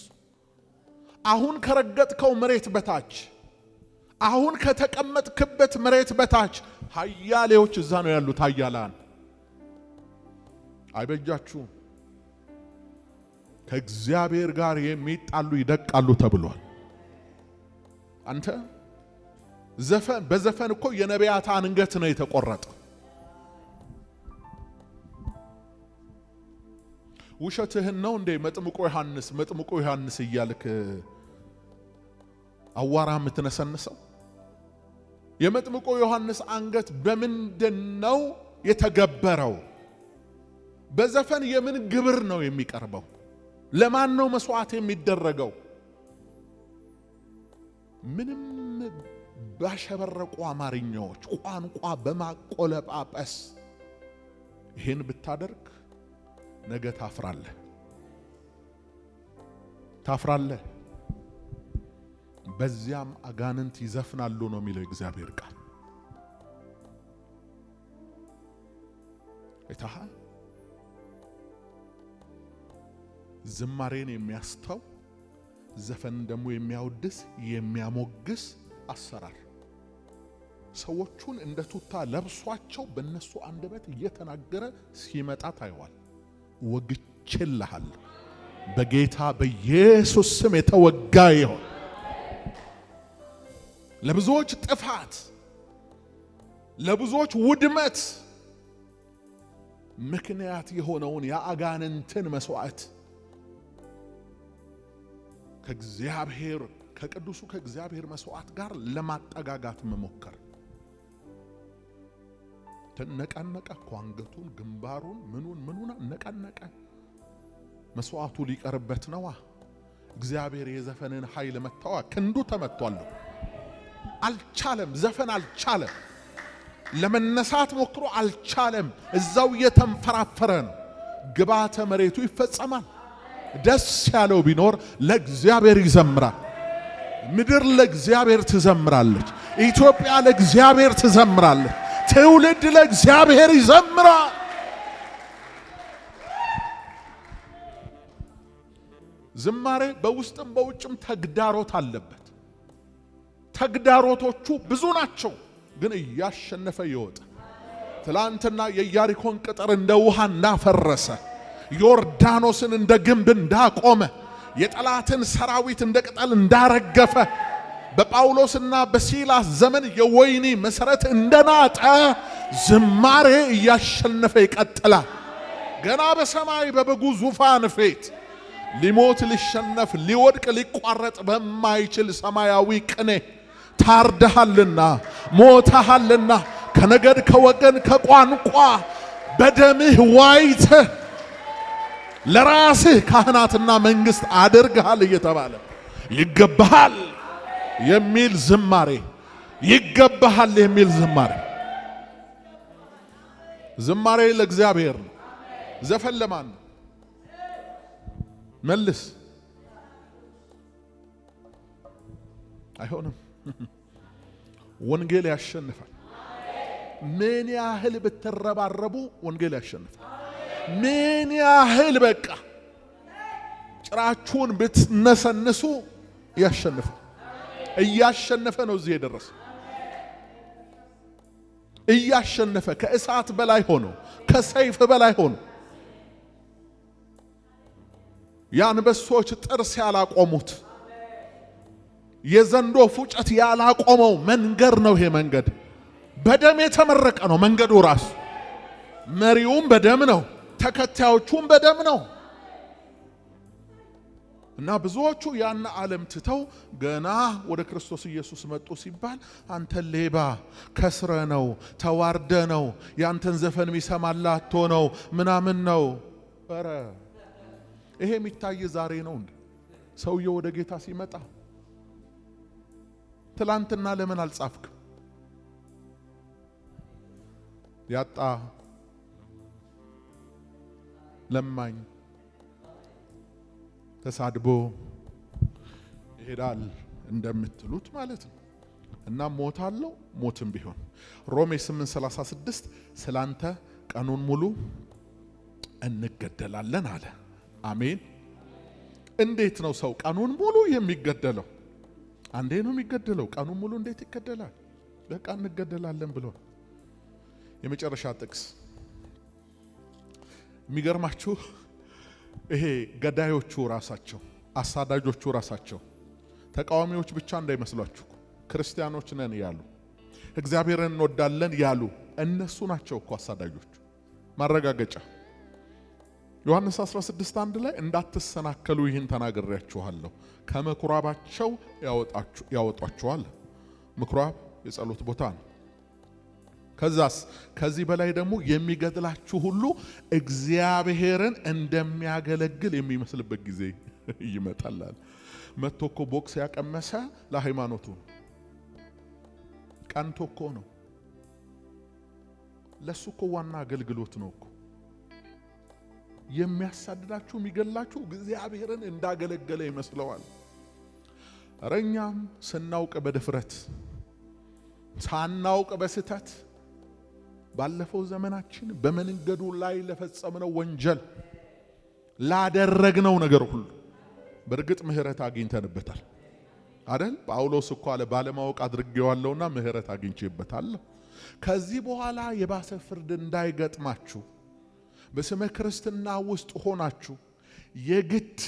አሁን ከረገጥከው መሬት በታች አሁን ከተቀመጥክበት መሬት በታች ኃያሌዎች እዛ ነው ያሉት። ኃያላን አይበጃችሁ። ከእግዚአብሔር ጋር የሚጣሉ ይደቃሉ ተብሏል። አንተ በዘፈን እኮ የነቢያት አንገት ነው የተቆረጠ። ውሸትህን ነው እንዴ መጥምቁ ዮሐንስ እያልክ አዋራ የምትነሰንሰው? የመጥምቁ ዮሐንስ አንገት በምንድነው የተገበረው? በዘፈን የምን ግብር ነው የሚቀርበው? ለማን ነው መስዋዕት የሚደረገው? ምንም ባሸበረቁ አማርኛዎች ቋንቋ በማቆለጳጰስ ይሄን ብታደርግ ነገ ታፍራለህ። በዚያም አጋንንት ይዘፍናሉ ነው የሚለው እግዚአብሔር ቃል። አይተሃል? ዝማሬን የሚያስተው ዘፈን ደግሞ የሚያወድስ የሚያሞግስ አሰራር ሰዎቹን እንደ ቱታ ለብሷቸው በእነሱ አንደበት እየተናገረ ሲመጣ ታይዋል። ወግቼልሃል በጌታ በኢየሱስ ስም የተወጋ ይሁን። ለብዙዎች ጥፋት ለብዙዎች ውድመት ምክንያት የሆነውን የአጋንንትን መስዋዕት ከቅዱሱ ከእግዚአብሔር መስዋዕት ጋር ለማጠጋጋት መሞከር። ተነቀነቀ እኮ አንገቱን ግንባሩን ምኑን ነቀነቀ። መስዋዕቱ ሊቀርበት ነዋ። እግዚአብሔር የዘፈንን ኃይል መታዋ። ክንዱ ተመቷል። አልቻለም። ዘፈን አልቻለም። ለመነሳት ሞክሮ አልቻለም። እዛው እየተንፈራፈረ ነው። ግባተ መሬቱ ይፈጸማል። ደስ ያለው ቢኖር ለእግዚአብሔር ይዘምራል። ምድር ለእግዚአብሔር ትዘምራለች። ኢትዮጵያ ለእግዚአብሔር ትዘምራለች። ትውልድ ለእግዚአብሔር ይዘምራል። ዝማሬ በውስጥም በውጭም ተግዳሮት አለበት። ተግዳሮቶቹ ብዙ ናቸው፣ ግን እያሸነፈ ይወጣ። ትላንትና የኢያሪኮን ቅጥር እንደ ውሃ እንዳፈረሰ፣ ዮርዳኖስን እንደ ግንብ እንዳቆመ፣ የጠላትን ሰራዊት እንደ ቅጠል እንዳረገፈ፣ በጳውሎስና በሲላስ ዘመን የወይኒ መሰረት እንደናጠ ዝማሬ እያሸነፈ ይቀጥላል። ገና በሰማይ በበጉ ዙፋን ፊት ሊሞት ሊሸነፍ ሊወድቅ ሊቋረጥ በማይችል ሰማያዊ ቅኔ ታርደሃልና ሞተሃልና ከነገድ ከወገን ከቋንቋ በደምህ ዋይተህ ለራስህ ካህናትና መንግስት አድርገሃል እየተባለ ይገባሃል የሚል ዝማሬ ይገባሃል የሚል ዝማሬ ለእግዚአብሔር ነው። ዘፈን ለማን ነው? መልስ። አይሆንም። ወንጌል ያሸንፋል። ምን ያህል ብትረባረቡ ወንጌል ያሸንፋል። ምን ያህል በቃ ጭራችሁን ብትነሰንሱ ያሸንፋል። እያሸነፈ ነው እዚህ የደረሰ። እያሸነፈ ከእሳት በላይ ሆኖ ከሰይፍ በላይ ሆኖ የአንበሶች ጥርስ ያላቆሙት የዘንዶ ፉጨት ያላቆመው መንገድ ነው። ይሄ መንገድ በደም የተመረቀ ነው። መንገዱ ራሱ መሪውም በደም ነው፣ ተከታዮቹም በደም ነው። እና ብዙዎቹ ያን ዓለም ትተው ገና ወደ ክርስቶስ ኢየሱስ መጡ ሲባል አንተ ሌባ ከስረ ነው፣ ተዋርደ ነው፣ ያንተን ዘፈን የሚሰማላ አጥቶ ነው ምናምን ነው። ኧረ ይሄ የሚታይ ዛሬ ነው እንዴ? ሰውየው ወደ ጌታ ሲመጣ ትላንትና ለምን አልጻፍክ? ያጣ ለማኝ ተሳድቦ ይሄዳል እንደምትሉት ማለት ነው። እና ሞት አለው። ሞትም ቢሆን ሮሜ 8:36 ስላንተ ቀኑን ሙሉ እንገደላለን አለ። አሜን። እንዴት ነው ሰው ቀኑን ሙሉ የሚገደለው? አንዴ ነው የሚገደለው። ቀኑን ሙሉ እንዴት ይገደላል? በቃ እንገደላለን ብሎ የመጨረሻ ጥቅስ የሚገርማችሁ ይሄ ገዳዮቹ ራሳቸው አሳዳጆቹ ራሳቸው ተቃዋሚዎች ብቻ እንዳይመስሏችሁ ክርስቲያኖች ነን ያሉ እግዚአብሔርን እንወዳለን ያሉ እነሱ ናቸው እኮ አሳዳጆቹ። ማረጋገጫ ዮሐንስ 16:1 ላይ እንዳትሰናከሉ ይህን ተናግሬያችኋለሁ ከመኩራባቸው ያወጧችኋል። ምኩራብ የጸሎት ቦታ ነው። ከዛስ ከዚህ በላይ ደግሞ የሚገድላችሁ ሁሉ እግዚአብሔርን እንደሚያገለግል የሚመስልበት ጊዜ ይመጣል። መጥቶ እኮ ቦክስ ያቀመሰ ለሃይማኖቱ ቀንቶ እኮ ነው። ለሱ እኮ ዋና አገልግሎት ነው እኮ። የሚያሳድዳችሁ የሚገላችሁ እግዚአብሔርን እንዳገለገለ ይመስለዋል። እኛም ስናውቅ በድፍረት ሳናውቅ በስተት ባለፈው ዘመናችን በመንገዱ ላይ ለፈጸምነው ወንጀል ላደረግነው ነገር ሁሉ በእርግጥ ምህረት አግኝተንበታል አይደል? ጳውሎስ እኮ አለ ባለማወቅ አድርጌዋለሁና ምህረት አግኝቼበታለሁ። ከዚህ በኋላ የባሰ ፍርድ እንዳይገጥማችሁ በስመ ክርስትና ውስጥ ሆናችሁ የግድ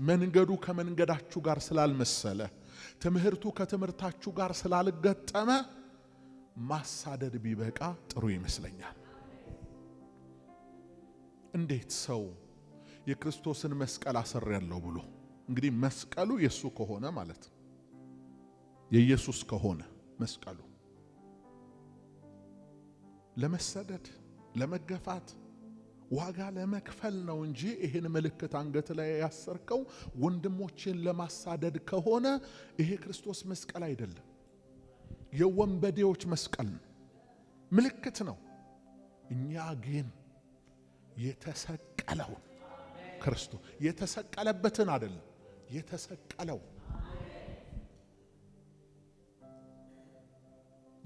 መንገዱ ከመንገዳችሁ ጋር ስላልመሰለ ትምህርቱ ከትምህርታችሁ ጋር ስላልገጠመ ማሳደድ ቢበቃ ጥሩ ይመስለኛል። እንዴት ሰው የክርስቶስን መስቀል አሰራለሁ ብሎ እንግዲህ መስቀሉ የሱ ከሆነ ማለት የኢየሱስ ከሆነ መስቀሉ ለመሰደድ ለመገፋት ዋጋ ለመክፈል ነው እንጂ ይሄን ምልክት አንገት ላይ ያሰርከው ወንድሞችን ለማሳደድ ከሆነ ይሄ ክርስቶስ መስቀል አይደለም። የወንበዴዎች መስቀል ነው፣ ምልክት ነው። እኛ ግን የተሰቀለው ክርስቶስ የተሰቀለበትን አይደለም የተሰቀለው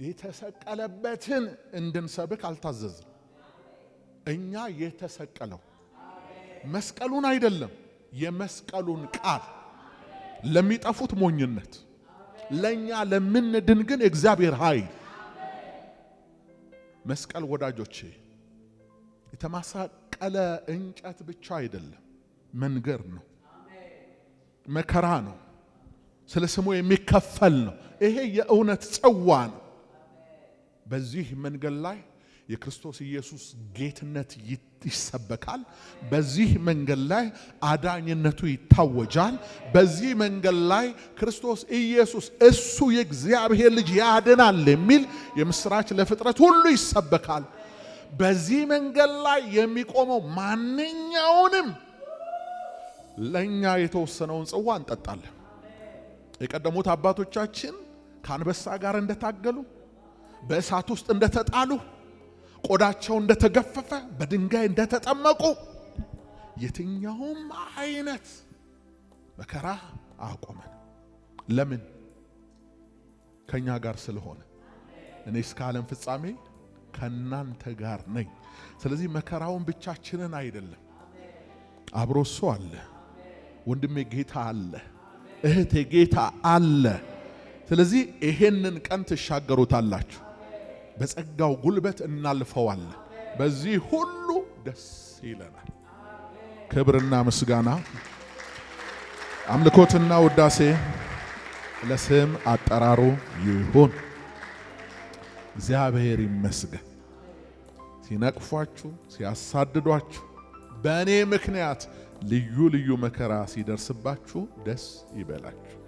የተሰቀለበትን እንድንሰብክ አልታዘዝም። እኛ የተሰቀለው መስቀሉን አይደለም የመስቀሉን ቃል ለሚጠፉት ሞኝነት ለኛ ለምንድን ግን እግዚአብሔር ኃይል መስቀል ወዳጆቼ የተማሳቀለ እንጨት ብቻ አይደለም፣ መንገድ ነው፣ መከራ ነው፣ ስለ ስሙ የሚከፈል ነው። ይሄ የእውነት ጽዋ ነው። በዚህ መንገድ ላይ የክርስቶስ ኢየሱስ ጌትነት ይሰበካል። በዚህ መንገድ ላይ አዳኝነቱ ይታወጃል። በዚህ መንገድ ላይ ክርስቶስ ኢየሱስ እሱ የእግዚአብሔር ልጅ ያድናል የሚል የምስራች ለፍጥረት ሁሉ ይሰበካል። በዚህ መንገድ ላይ የሚቆመው ማንኛውንም ለኛ የተወሰነውን ጽዋ እንጠጣለን። የቀደሙት አባቶቻችን ከአንበሳ ጋር እንደታገሉ በእሳት ውስጥ እንደተጣሉ ቆዳቸው እንደተገፈፈ በድንጋይ እንደተጠመቁ የትኛውም አይነት መከራ አቆመን። ለምን? ከኛ ጋር ስለሆነ። እኔ እስከ ዓለም ፍጻሜ ከናንተ ጋር ነኝ። ስለዚህ መከራውን ብቻችንን አይደለም፣ አብሮ እሱ አለ፣ ወንድሜ ጌታ አለ፣ እህቴ ጌታ አለ። ስለዚህ ይሄንን ቀን ትሻገሩታላችሁ። በጸጋው ጉልበት እናልፈዋለን። በዚህ ሁሉ ደስ ይለናል። ክብርና ምስጋና አምልኮትና ውዳሴ ለስም አጠራሩ ይሁን። እግዚአብሔር ይመስገን። ሲነቅፏችሁ ሲያሳድዷችሁ በእኔ ምክንያት ልዩ ልዩ መከራ ሲደርስባችሁ ደስ ይበላችሁ።